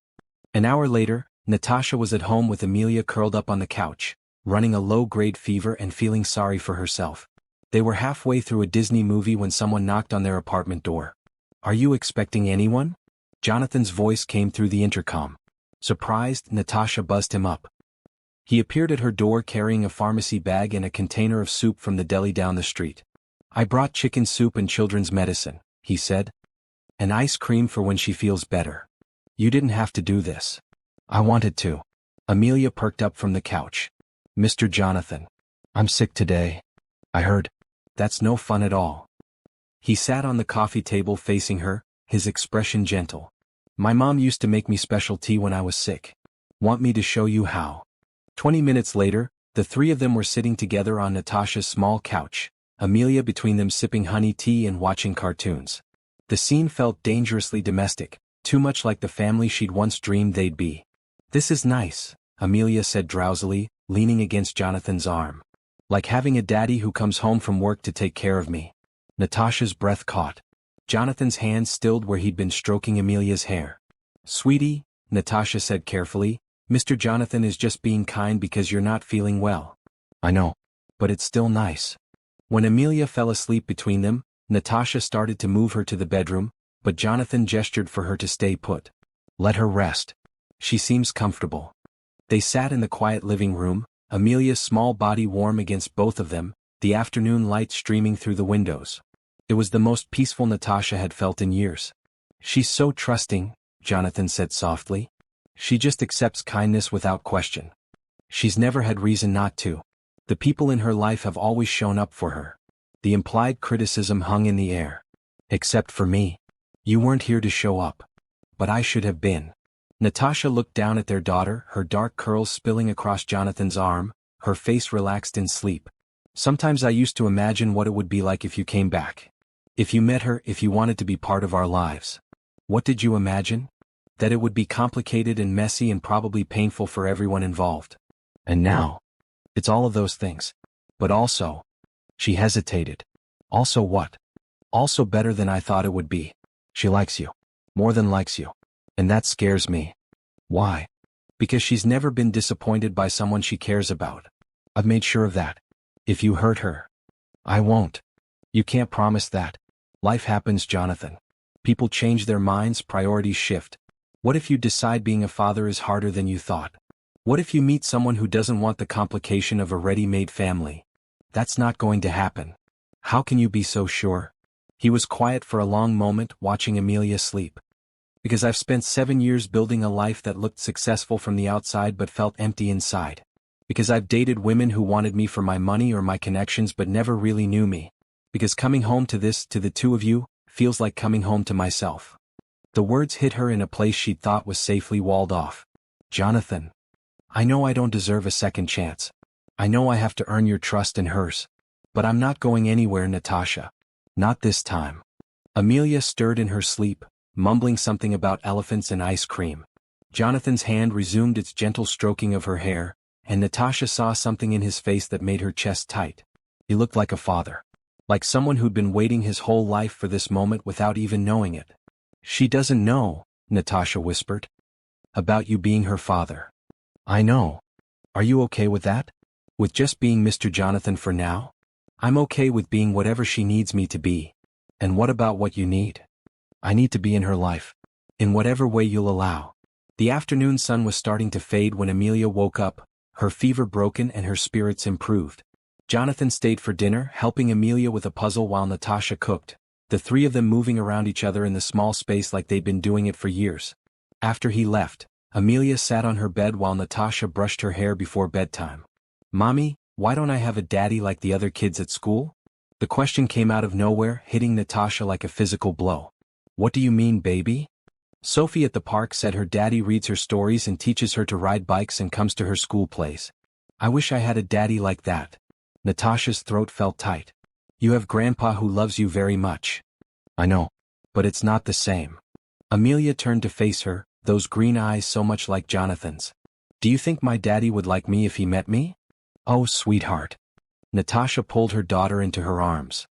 An hour later, Natasha was at home with Amelia curled up on the couch, running a low-grade fever and feeling sorry for herself. They were halfway through a Disney movie when someone knocked on their apartment door. Are you expecting anyone? Jonathan's voice came through the intercom. Surprised, Natasha buzzed him up. He appeared at her door carrying a pharmacy bag and a container of soup from the deli down the street. I brought chicken soup and children's medicine, he said. And ice cream for when she feels better. You didn't have to do this. I wanted to. Amelia perked up from the couch. Mr. Jonathan. I'm sick today. I heard. That's no fun at all. He sat on the coffee table facing her, his expression gentle. My mom used to make me special tea when I was sick. Want me to show you how? 20 minutes later, the three of them were sitting together on Natasha's small couch, Amelia between them sipping honey tea and watching cartoons. The scene felt dangerously domestic, too much like the family she'd once dreamed they'd be. "This is nice," Amelia said drowsily, leaning against Jonathan's arm. "Like having a daddy who comes home from work to take care of me." Natasha's breath caught. Jonathan's hand stilled where he'd been stroking Amelia's hair. "Sweetie," Natasha said carefully, "Mr. Jonathan is just being kind because you're not feeling well." "I know. But it's still nice." When Amelia fell asleep between them, Natasha started to move her to the bedroom, but Jonathan gestured for her to stay put. "Let her rest. She seems comfortable." They sat in the quiet living room, Amelia's small body warm against both of them, the afternoon light streaming through the windows. It was the most peaceful Natasha had felt in years. "She's so trusting," Jonathan said softly. "She just accepts kindness without question. She's never had reason not to. The people in her life have always shown up for her." The implied criticism hung in the air. "Except for me. You weren't here to show up. But I should have been." Natasha looked down at their daughter, her dark curls spilling across Jonathan's arm, her face relaxed in sleep. "Sometimes I used to imagine what it would be like if you came back. If you met her, if you wanted to be part of our lives." "What did you imagine?" "That it would be complicated and messy and probably painful for everyone involved." "And now?" "It's all of those things. But also—" She hesitated. "Also what?" "Also better than I thought it would be. She likes you. More than likes you. And that scares me." "Why?" "Because she's never been disappointed by someone she cares about. I've made sure of that. If you hurt her—" "I won't." "You can't promise that. Life happens, Jonathan. People change their minds, priorities shift. What if you decide being a father is harder than you thought? What if you meet someone who doesn't want the complication of a ready-made family? That's not going to happen. How can you be so sure?" He was quiet for a long moment, watching Amelia sleep. "Because I've spent 7 years building a life that looked successful from the outside but felt empty inside. Because I've dated women who wanted me for my money or my connections but never really knew me. Because coming home to this, to the two of you, feels like coming home to myself." The words hit her in a place she'd thought was safely walled off. "Jonathan. I know I don't deserve a second chance. I know I have to earn your trust and hers. But I'm not going anywhere, Natasha. Not this time." Amelia stirred in her sleep, mumbling something about elephants and ice cream. Jonathan's hand resumed its gentle stroking of her hair, and Natasha saw something in his face that made her chest tight. He looked like a father. Like someone who'd been waiting his whole life for this moment without even knowing it. "She doesn't know," Natasha whispered. "About you being her father." "I know. Are you okay with that? With just being Mr. Jonathan for now?" "I'm okay with being whatever she needs me to be." "And what about what you need?" "I need to be in her life. In whatever way you'll allow." The afternoon sun was starting to fade when Amelia woke up, her fever broken and her spirits improved. Jonathan stayed for dinner, helping Amelia with a puzzle while Natasha cooked, the three of them moving around each other in the small space like they'd been doing it for years. After he left, Amelia sat on her bed while Natasha brushed her hair before bedtime. "Mommy, why don't I have a daddy like the other kids at school?" The question came out of nowhere, hitting Natasha like a physical blow. "What do you mean, baby?" "Sophie at the park said her daddy reads her stories and teaches her to ride bikes and comes to her school plays. I wish I had a daddy like that." Natasha's throat felt tight. "You have Grandpa who loves you very much." "I know. But it's not the same." Amelia turned to face her, those green eyes so much like Jonathan's. "Do you think my daddy would like me if he met me?" "Oh, sweetheart." Natasha pulled her daughter into her arms.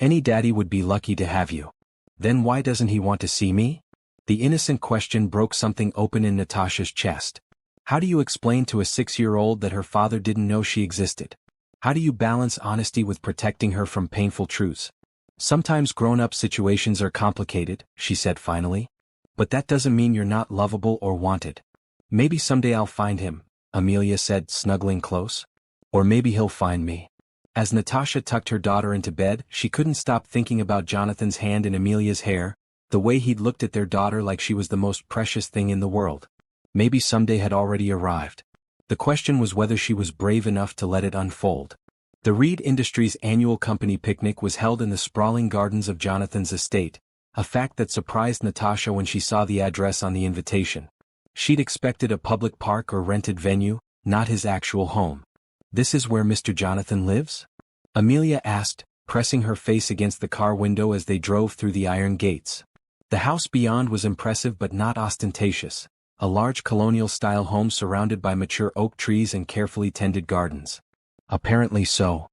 "Any daddy would be lucky to have you. Then why doesn't he want to see me?" The innocent question broke something open in Natasha's chest. How do you explain to a 6-year-old that her father didn't know she existed? How do you balance honesty with protecting her from painful truths? "Sometimes grown-up situations are complicated," she said finally. "But that doesn't mean you're not lovable or wanted." "Maybe someday I'll find him," Amelia said, snuggling close. "Or maybe he'll find me." As Natasha tucked her daughter into bed, she couldn't stop thinking about Jonathan's hand in Amelia's hair, the way he'd looked at their daughter like she was the most precious thing in the world. Maybe someday had already arrived. The question was whether she was brave enough to let it unfold. The Reed Industries annual company picnic was held in the sprawling gardens of Jonathan's estate, a fact that surprised Natasha when she saw the address on the invitation. She'd expected a public park or rented venue, not his actual home. This is where Mr. Jonathan lives? Amelia asked, pressing her face against the car window as they drove through the iron gates. The house beyond was impressive but not ostentatious, a large colonial-style home surrounded by mature oak trees and carefully tended gardens. Apparently so.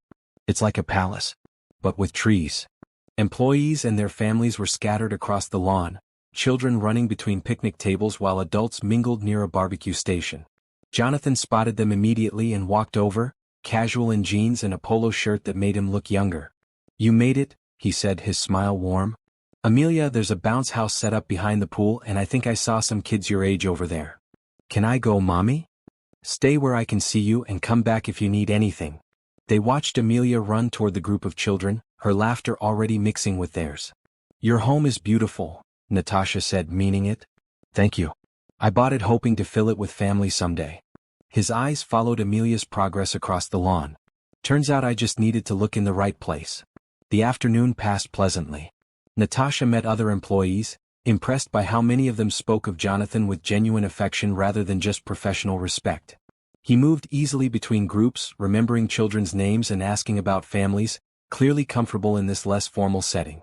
It's like a palace, but with trees. Employees and their families were scattered across the lawn, children running between picnic tables while adults mingled near a barbecue station. Jonathan spotted them immediately and walked over, casual in jeans and a polo shirt that made him look younger. "You made it," he said, his smile warm. "Amelia, there's a bounce house set up behind the pool and I think I saw some kids your age over there. Can I go, Mommy? Stay where I can see you and come back if you need anything." They watched Amelia run toward the group of children, her laughter already mixing with theirs. "Your home is beautiful," Natasha said, meaning it. "Thank you. I bought it hoping to fill it with family someday." His eyes followed Amelia's progress across the lawn. "Turns out I just needed to look in the right place." The afternoon passed pleasantly. Natasha met other employees, impressed by how many of them spoke of Jonathan with genuine affection rather than just professional respect. He moved easily between groups, remembering children's names and asking about families, clearly comfortable in this less formal setting.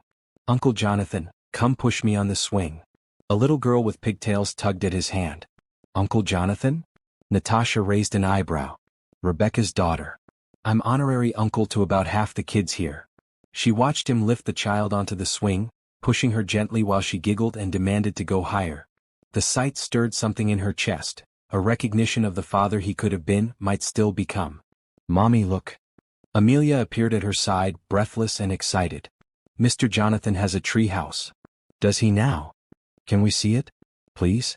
"Uncle Jonathan, come push me on the swing." A little girl with pigtails tugged at his hand. "Uncle Jonathan?" Natasha raised an eyebrow. "Rebecca's daughter. I'm honorary uncle to about half the kids here." She watched him lift the child onto the swing, pushing her gently while she giggled and demanded to go higher. The sight stirred something in her chest, a recognition of the father he could have been, might still become. "Mommy, look." Amelia appeared at her side, breathless and excited. "Mr. Jonathan has a tree house." "Does he now? Can we see it, please?"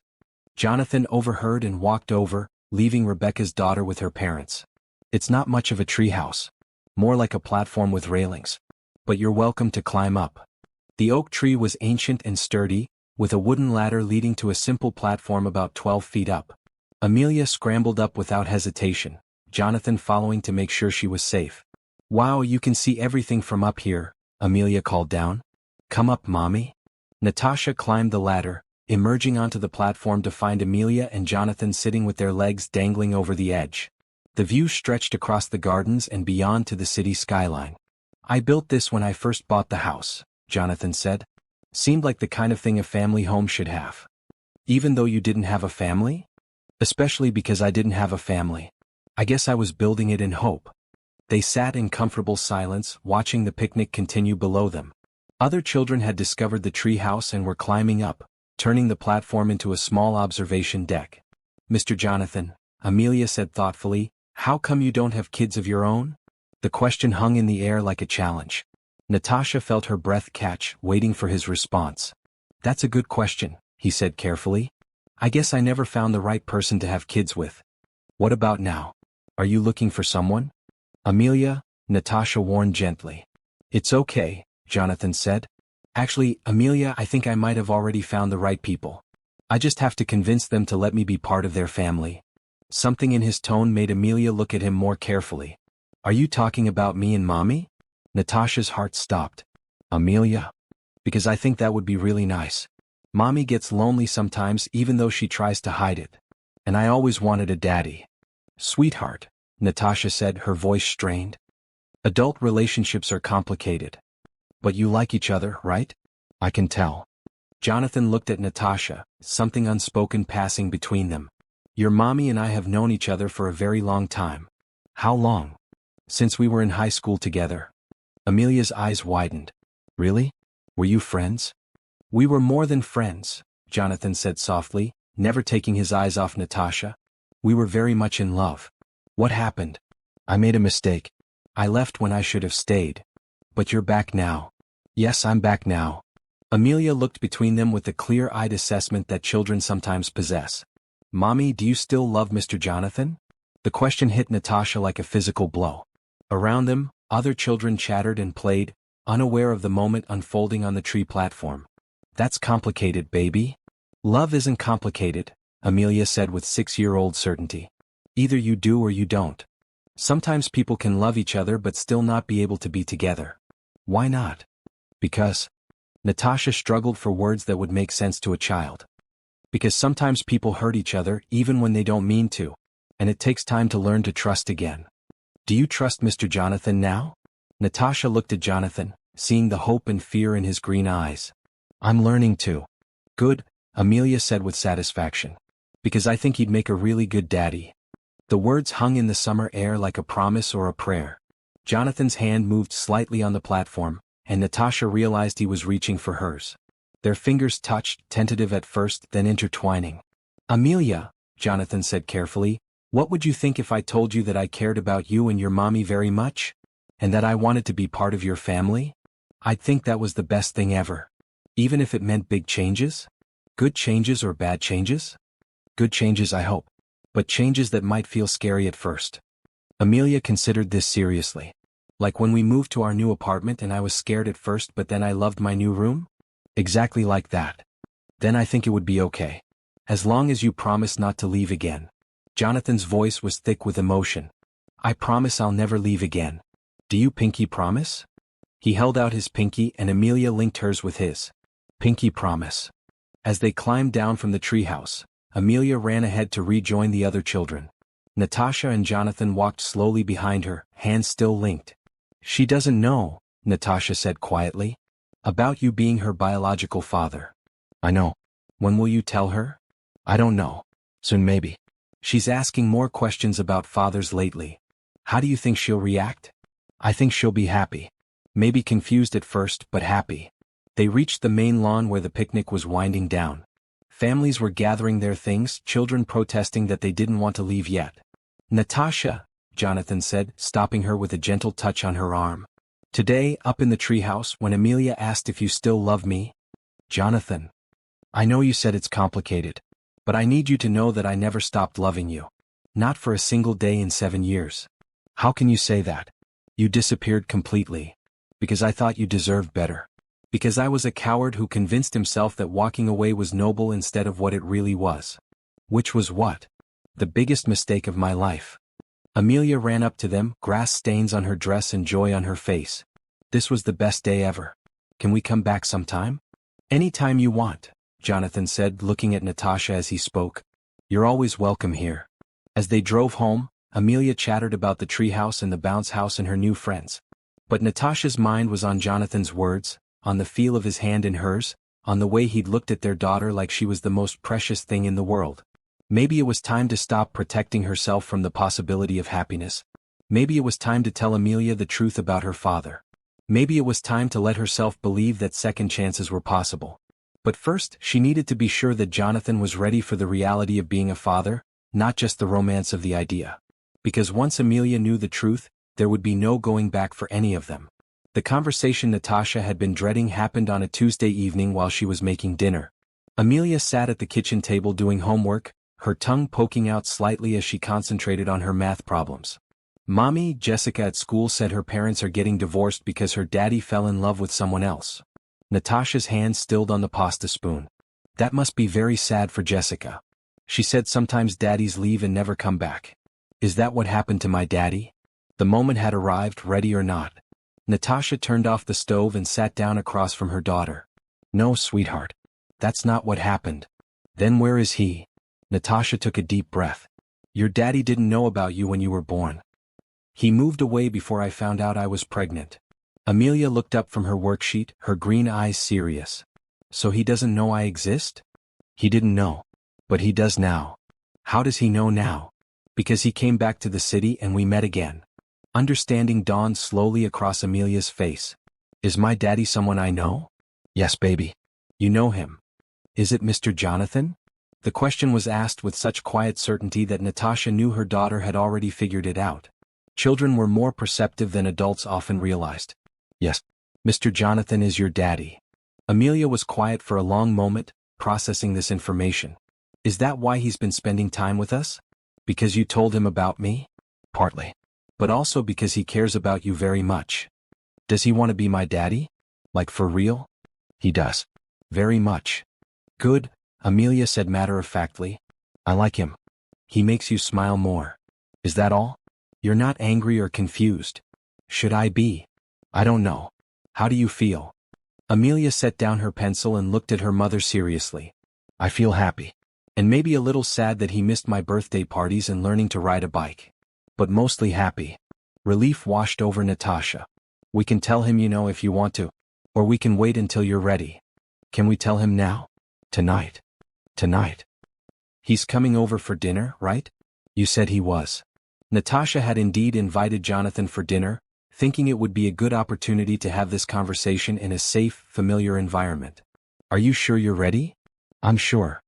Jonathan overheard and walked over, leaving Rebecca's daughter with her parents. "It's not much of a tree house. More like a platform with railings. But you're welcome to climb up." The oak tree was ancient and sturdy, with a wooden ladder leading to a simple platform about 12 feet up. Amelia scrambled up without hesitation, Jonathan following to make sure she was safe. "Wow, you can see everything from up here," Amelia called down. "Come up, Mommy." Natasha climbed the ladder, emerging onto the platform to find Amelia and Jonathan sitting with their legs dangling over the edge. The view stretched across the gardens and beyond to the city skyline. "I built this when I first bought the house," Jonathan said. "Seemed like the kind of thing a family home should have." "Even though you didn't have a family?" "Especially because I didn't have a family. I guess I was building it in hope." They sat in comfortable silence, watching the picnic continue below them. Other children had discovered the tree house and were climbing up, turning the platform into a small observation deck. "Mr. Jonathan," Amelia said thoughtfully, "how come you don't have kids of your own?" The question hung in the air like a challenge. Natasha felt her breath catch, waiting for his response. "That's a good question," he said carefully. "I guess I never found the right person to have kids with." "What about now? Are you looking for someone?" "Amelia," Natasha warned gently. "It's okay," Jonathan said. "Actually, Amelia, I think I might have already found the right people. I just have to convince them to let me be part of their family." Something in his tone made Amelia look at him more carefully. "Are you talking about me and Mommy?" Natasha's heart stopped. "Amelia? Because I think that would be really nice. Mommy gets lonely sometimes even though she tries to hide it. And I always wanted a daddy." "Sweetheart," Natasha said, her voice strained. "Adult relationships are complicated. But you like each other, right? I can tell." Jonathan looked at Natasha, something unspoken passing between them. "Your mommy and I have known each other for a very long time." "How long?" "Since we were in high school together." Amelia's eyes widened. "Really? Were you friends?" "We were more than friends," Jonathan said softly, never taking his eyes off Natasha. "We were very much in love." "What happened?" "I made a mistake. I left when I should have stayed." "But you're back now." "Yes, I'm back now." Amelia looked between them with the clear-eyed assessment that children sometimes possess. "Mommy, do you still love Mr. Jonathan?" The question hit Natasha like a physical blow. Around them, other children chattered and played, unaware of the moment unfolding on the tree platform. "That's complicated, baby." "Love isn't complicated," Amelia said with 6-year-old certainty. "Either you do or you don't. Sometimes people can love each other but still not be able to be together." "Why not?" "Because..." Natasha struggled for words that would make sense to a child. "Because sometimes people hurt each other even when they don't mean to." And it takes time to learn to trust again. Do you trust Mr. Jonathan now? Natasha looked at Jonathan, seeing the hope and fear in his green eyes. I'm learning to. Good, Amelia said with satisfaction. Because I think he'd make a really good daddy. The words hung in the summer air like a promise or a prayer. Jonathan's hand moved slightly on the platform, and Natasha realized he was reaching for hers. Their fingers touched, tentative at first, then intertwining. Amelia, Jonathan said carefully, what would you think if I told you that I cared about you and your mommy very much? And that I wanted to be part of your family? I'd think that was the best thing ever. Even if it meant big changes? Good changes or bad changes? Good changes, I hope. But changes that might feel scary at first. Amelia considered this seriously. Like when we moved to our new apartment and I was scared at first but then I loved my new room? Exactly like that. Then I think it would be okay. As long as you promise not to leave again. Jonathan's voice was thick with emotion. I promise I'll never leave again. Do you pinky promise? He held out his pinky and Amelia linked hers with his. Pinky promise. As they climbed down from the treehouse, Amelia ran ahead to rejoin the other children. Natasha and Jonathan walked slowly behind her, hands still linked. She doesn't know, Natasha said quietly. About you being her biological father. I know. When will you tell her? I don't know. Soon maybe. She's asking more questions about fathers lately. How do you think she'll react? I think she'll be happy. Maybe confused at first, but happy. They reached the main lawn where the picnic was winding down. Families were gathering their things, children protesting that they didn't want to leave yet. Natasha, Jonathan said, stopping her with a gentle touch on her arm. Today, up in the treehouse, when Amelia asked if you still love me? Jonathan. I know you said it's complicated. But I need you to know that I never stopped loving you. Not for a single day in 7 years. How can you say that? You disappeared completely. Because I thought you deserved better. Because I was a coward who convinced himself that walking away was noble instead of what it really was. Which was what? The biggest mistake of my life. Amelia ran up to them, grass stains on her dress and joy on her face. This was the best day ever. Can we come back sometime? Any time you want, Jonathan said, looking at Natasha as he spoke. You're always welcome here. As they drove home, Amelia chattered about the treehouse and the bounce house and her new friends. But Natasha's mind was on Jonathan's words, on the feel of his hand in hers, on the way he'd looked at their daughter like she was the most precious thing in the world. Maybe it was time to stop protecting herself from the possibility of happiness. Maybe it was time to tell Amelia the truth about her father. Maybe it was time to let herself believe that second chances were possible. But first, she needed to be sure that Jonathan was ready for the reality of being a father, not just the romance of the idea. Because once Amelia knew the truth, there would be no going back for any of them. The conversation Natasha had been dreading happened on a Tuesday evening while she was making dinner. Amelia sat at the kitchen table doing homework, her tongue poking out slightly as she concentrated on her math problems. Mommy, Jessica at school said her parents are getting divorced because her daddy fell in love with someone else. Natasha's hand stilled on the pasta spoon. That must be very sad for Jessica. She said sometimes daddies leave and never come back. Is that what happened to my daddy? The moment had arrived, ready or not. Natasha turned off the stove and sat down across from her daughter. No, sweetheart. That's not what happened. Then where is he? Natasha took a deep breath. Your daddy didn't know about you when you were born. He moved away before I found out I was pregnant. Amelia looked up from her worksheet, her green eyes serious. So he doesn't know I exist? He didn't know. But he does now. How does he know now? Because he came back to the city and we met again. Understanding dawned slowly across Amelia's face. Is my daddy someone I know? Yes, baby. You know him. Is it Mr. Jonathan? The question was asked with such quiet certainty that Natasha knew her daughter had already figured it out. Children were more perceptive than adults often realized. Yes, Mr. Jonathan is your daddy. Amelia was quiet for a long moment, processing this information. Is that why he's been spending time with us? Because you told him about me? Partly. But also because he cares about you very much. Does he want to be my daddy? Like for real? He does. Very much. Good, Amelia said matter-of-factly. I like him. He makes you smile more. Is that all? You're not angry or confused. Should I be? I don't know. How do you feel? Amelia set down her pencil and looked at her mother seriously. I feel happy. And maybe a little sad that he missed my birthday parties and learning to ride a bike. But mostly happy. Relief washed over Natasha. We can tell him, if you want to. Or we can wait until you're ready. Can we tell him now? Tonight. Tonight. He's coming over for dinner, right? You said he was. Natasha had indeed invited Jonathan for dinner, thinking it would be a good opportunity to have this conversation in a safe, familiar environment. Are you sure you're ready? I'm sure.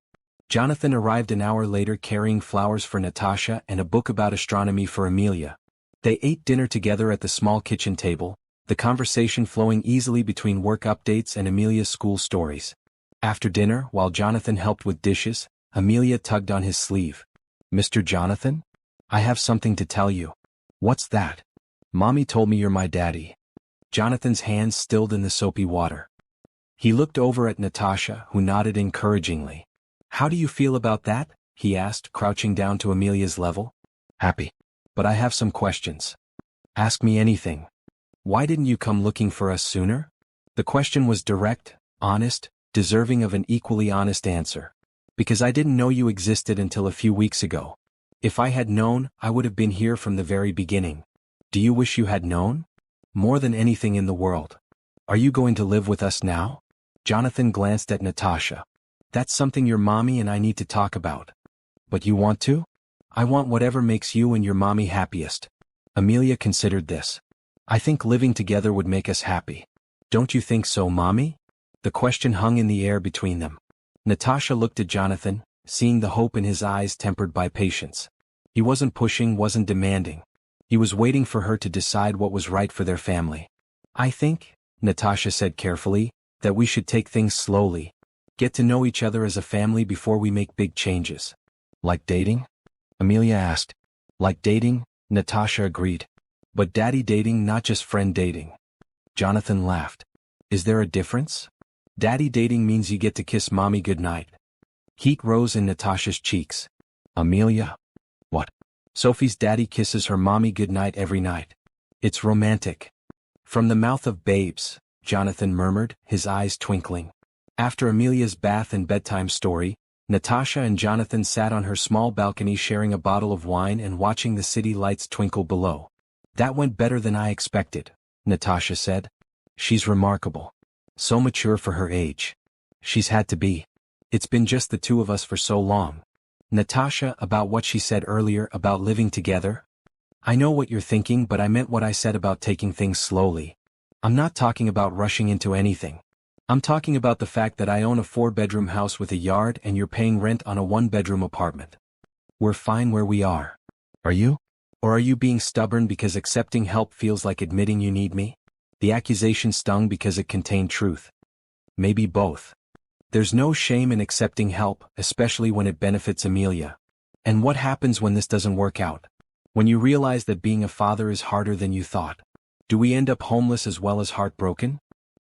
Jonathan arrived an hour later carrying flowers for Natasha and a book about astronomy for Amelia. They ate dinner together at the small kitchen table, the conversation flowing easily between work updates and Amelia's school stories. After dinner, while Jonathan helped with dishes, Amelia tugged on his sleeve. Mr. Jonathan? I have something to tell you. What's that? Mommy told me you're my daddy. Jonathan's hands stilled in the soapy water. He looked over at Natasha, who nodded encouragingly. How do you feel about that? He asked, crouching down to Amelia's level. Happy. But I have some questions. Ask me anything. Why didn't you come looking for us sooner? The question was direct, honest, deserving of an equally honest answer. Because I didn't know you existed until a few weeks ago. If I had known, I would have been here from the very beginning. Do you wish you had known? More than anything in the world. Are you going to live with us now? Jonathan glanced at Natasha. That's something your mommy and I need to talk about. But you want to? I want whatever makes you and your mommy happiest. Amelia considered this. I think living together would make us happy. Don't you think so, Mommy? The question hung in the air between them. Natasha looked at Jonathan, seeing the hope in his eyes tempered by patience. He wasn't pushing, wasn't demanding. He was waiting for her to decide what was right for their family. I think, Natasha said carefully, that we should take things slowly. Get to know each other as a family before we make big changes. Like dating? Amelia asked. Like dating, Natasha agreed. But daddy dating, not just friend dating. Jonathan laughed. Is there a difference? Daddy dating means you get to kiss mommy goodnight. Heat rose in Natasha's cheeks. Amelia? What? Sophie's daddy kisses her mommy goodnight every night. It's romantic. From the mouth of babes, Jonathan murmured, his eyes twinkling. After Amelia's bath and bedtime story, Natasha and Jonathan sat on her small balcony sharing a bottle of wine and watching the city lights twinkle below. That went better than I expected, Natasha said. She's remarkable. So mature for her age. She's had to be. It's been just the two of us for so long. Natasha, about what she said earlier about living together? I know what you're thinking, but I meant what I said about taking things slowly. I'm not talking about rushing into anything. I'm talking about the fact that I own a 4-bedroom house with a yard and you're paying rent on a 1-bedroom apartment. We're fine where we are. Are you? Or are you being stubborn because accepting help feels like admitting you need me? The accusation stung because it contained truth. Maybe both. There's no shame in accepting help, especially when it benefits Amelia. And what happens when this doesn't work out? When you realize that being a father is harder than you thought? Do we end up homeless as well as heartbroken?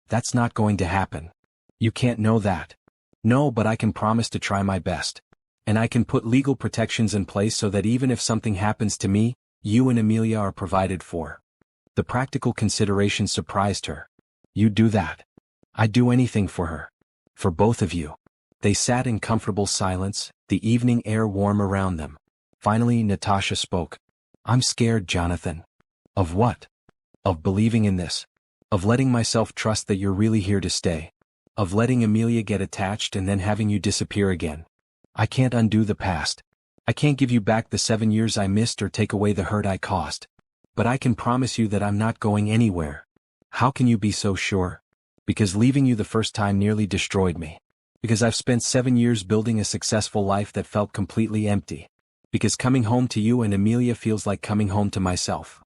That's not going to happen. You can't know that. No, but I can promise to try my best. And I can put legal protections in place so that even if something happens to me, you and Amelia are provided for. The practical consideration surprised her. You do that? I'd do anything for her. For both of you. They sat in comfortable silence, the evening air warm around them. Finally, Natasha spoke. I'm scared, Jonathan. Of what? Of believing in this. Of letting myself trust that you're really here to stay. Of letting Amelia get attached and then having you disappear again. I can't undo the past. I can't give you back the 7 years I missed or take away the hurt I caused. But I can promise you that I'm not going anywhere. How can you be so sure? Because leaving you the first time nearly destroyed me. Because I've spent 7 years building a successful life that felt completely empty. Because coming home to you and Amelia feels like coming home to myself.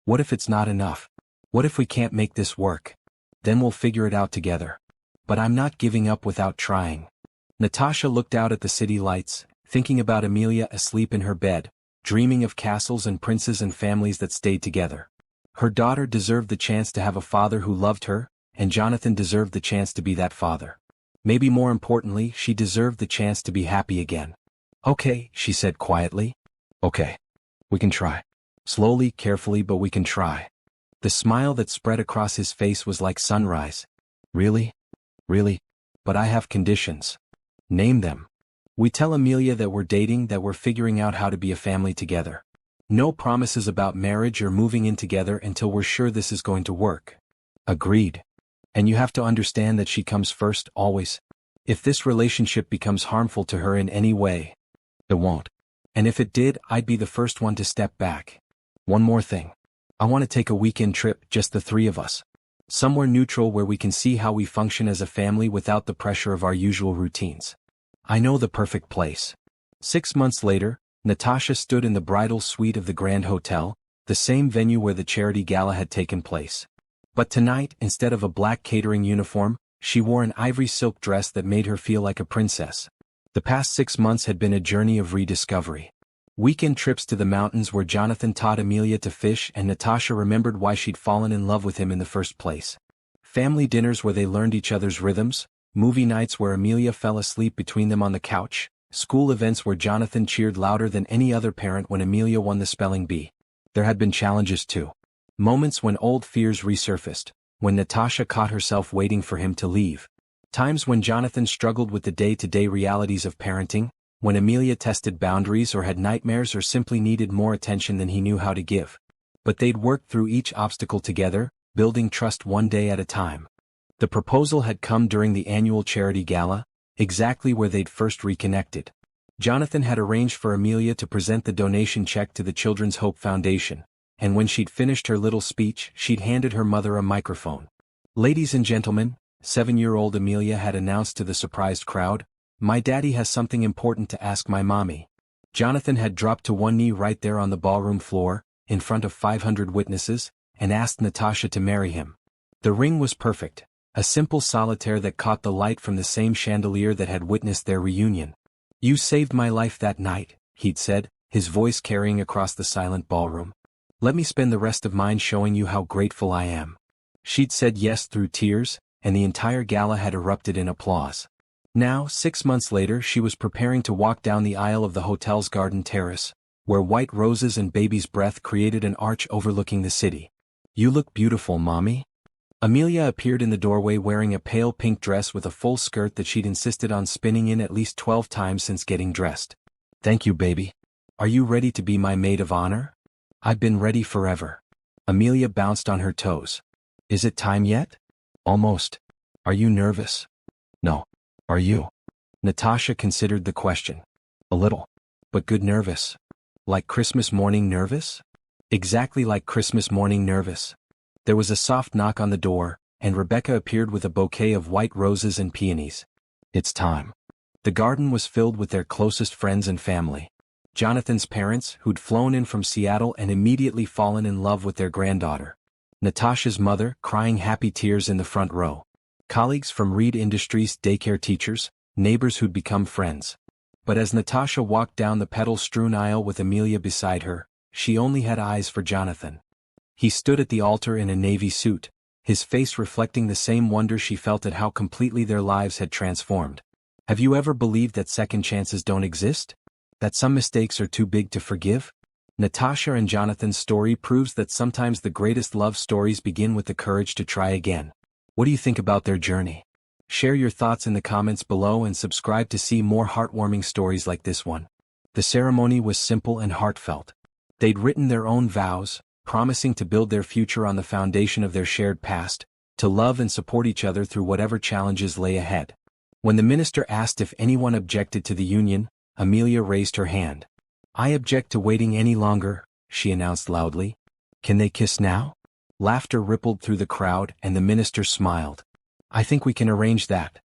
What if it's not enough? What if we can't make this work? Then we'll figure it out together. But I'm not giving up without trying. Natasha looked out at the city lights, thinking about Amelia asleep in her bed, dreaming of castles and princes and families that stayed together. Her daughter deserved the chance to have a father who loved her, and Jonathan deserved the chance to be that father. Maybe more importantly, she deserved the chance to be happy again. Okay, she said quietly. Okay. We can try. Slowly, carefully, but we can try. The smile that spread across his face was like sunrise. Really? Really? But I have conditions. Name them. We tell Amelia that we're dating, that we're figuring out how to be a family together. No promises about marriage or moving in together until we're sure this is going to work. Agreed. And you have to understand that she comes first, always. If this relationship becomes harmful to her in any way, it won't. And if it did, I'd be the first one to step back. One more thing. I want to take a weekend trip, just the three of us. Somewhere neutral where we can see how we function as a family without the pressure of our usual routines. I know the perfect place. 6 months later, Natasha stood in the bridal suite of the Grand Hotel, the same venue where the charity gala had taken place. But tonight, instead of a black catering uniform, she wore an ivory silk dress that made her feel like a princess. The past 6 months had been a journey of rediscovery. Weekend trips to the mountains where Jonathan taught Amelia to fish and Natasha remembered why she'd fallen in love with him in the first place. Family dinners where they learned each other's rhythms, movie nights where Amelia fell asleep between them on the couch, school events where Jonathan cheered louder than any other parent when Amelia won the spelling bee. There had been challenges too. Moments when old fears resurfaced, when Natasha caught herself waiting for him to leave. Times when Jonathan struggled with the day-to-day realities of parenting, when Amelia tested boundaries or had nightmares or simply needed more attention than he knew how to give. But they'd worked through each obstacle together, building trust one day at a time. The proposal had come during the annual charity gala, exactly where they'd first reconnected. Jonathan had arranged for Amelia to present the donation check to the Children's Hope Foundation, and when she'd finished her little speech, she'd handed her mother a microphone. "Ladies and gentlemen," 7-year-old Amelia had announced to the surprised crowd, "My daddy has something important to ask my mommy." Jonathan had dropped to one knee right there on the ballroom floor, in front of 500 witnesses, and asked Natasha to marry him. The ring was perfect, a simple solitaire that caught the light from the same chandelier that had witnessed their reunion. "You saved my life that night," he'd said, his voice carrying across the silent ballroom. "Let me spend the rest of mine showing you how grateful I am." She'd said yes through tears, and the entire gala had erupted in applause. Now, 6 months later, she was preparing to walk down the aisle of the hotel's garden terrace, where white roses and baby's breath created an arch overlooking the city. "You look beautiful, Mommy." Amelia appeared in the doorway wearing a pale pink dress with a full skirt that she'd insisted on spinning in at least 12 times since getting dressed. "Thank you, baby. Are you ready to be my maid of honor?" "I've been ready forever." Amelia bounced on her toes. "Is it time yet?" "Almost." "Are you nervous?" "No. Are you?" Natasha considered the question. "A little. But good nervous." "Like Christmas morning nervous?" "Exactly like Christmas morning nervous." There was a soft knock on the door, and Rebecca appeared with a bouquet of white roses and peonies. "It's time." The garden was filled with their closest friends and family. Jonathan's parents, who'd flown in from Seattle and immediately fallen in love with their granddaughter. Natasha's mother, crying happy tears in the front row. Colleagues from Reed Industries, daycare teachers, neighbors who'd become friends. But as Natasha walked down the petal-strewn aisle with Amelia beside her, she only had eyes for Jonathan. He stood at the altar in a navy suit, his face reflecting the same wonder she felt at how completely their lives had transformed. Have you ever believed that second chances don't exist? That some mistakes are too big to forgive? Natasha and Jonathan's story proves that sometimes the greatest love stories begin with the courage to try again. What do you think about their journey? Share your thoughts in the comments below and subscribe to see more heartwarming stories like this one. The ceremony was simple and heartfelt. They'd written their own vows, promising to build their future on the foundation of their shared past, to love and support each other through whatever challenges lay ahead. When the minister asked if anyone objected to the union, Amelia raised her hand. "I object to waiting any longer," she announced loudly. "Can they kiss now?" Laughter rippled through the crowd and the minister smiled. "I think we can arrange that."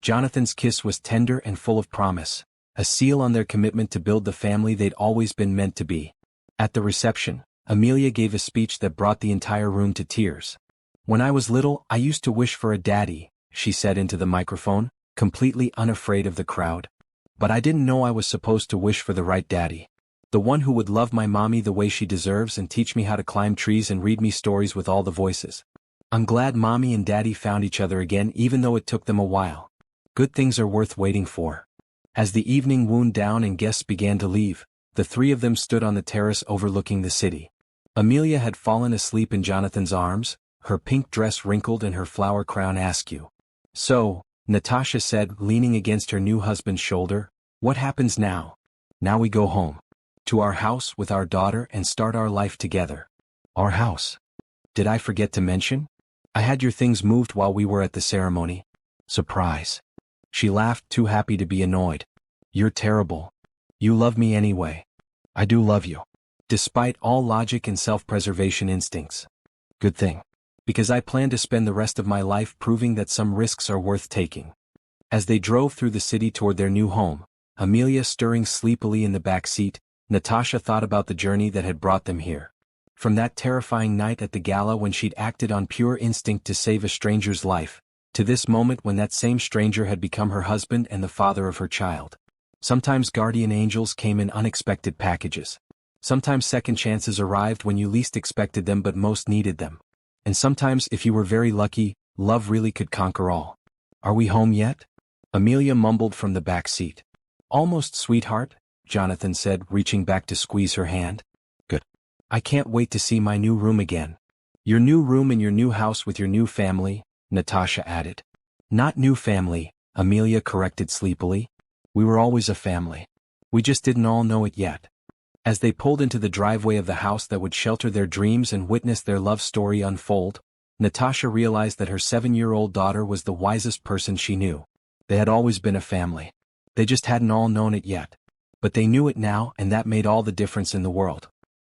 Jonathan's kiss was tender and full of promise, a seal on their commitment to build the family they'd always been meant to be. At the reception, Amelia gave a speech that brought the entire room to tears. "When I was little, I used to wish for a daddy," she said into the microphone, completely unafraid of the crowd. "But I didn't know I was supposed to wish for the right daddy. The one who would love my mommy the way she deserves and teach me how to climb trees and read me stories with all the voices. I'm glad mommy and daddy found each other again even though it took them a while. Good things are worth waiting for." As the evening wound down and guests began to leave, the three of them stood on the terrace overlooking the city. Amelia had fallen asleep in Jonathan's arms, her pink dress wrinkled and her flower crown askew. "So," Natasha said, leaning against her new husband's shoulder, What happens now? Now we go home. To our house with our daughter and start our life together. Our house. Did I forget to mention? I had your things moved while we were at the ceremony. Surprise. She laughed, too happy to be annoyed. You're terrible. You love me anyway. I do love you. Despite all logic and self-preservation instincts. Good thing. Because I plan to spend the rest of my life proving that some risks are worth taking. As they drove through the city toward their new home, Amelia stirring sleepily in the back seat, Natasha thought about the journey that had brought them here. From that terrifying night at the gala when she'd acted on pure instinct to save a stranger's life, to this moment when that same stranger had become her husband and the father of her child. Sometimes guardian angels came in unexpected packages. Sometimes second chances arrived when you least expected them but most needed them. And sometimes, if you were very lucky, love really could conquer all. Are we home yet? Amelia mumbled from the back seat. Almost, sweetheart, Jonathan said, reaching back to squeeze her hand. Good. I can't wait to see my new room again. Your new room in your new house with your new family, Natasha added. Not new family, Amelia corrected sleepily. We were always a family. We just didn't all know it yet. As they pulled into the driveway of the house that would shelter their dreams and witness their love story unfold, Natasha realized that her 7-year-old daughter was the wisest person she knew. They had always been a family. They just hadn't all known it yet. But they knew it now, and that made all the difference in the world.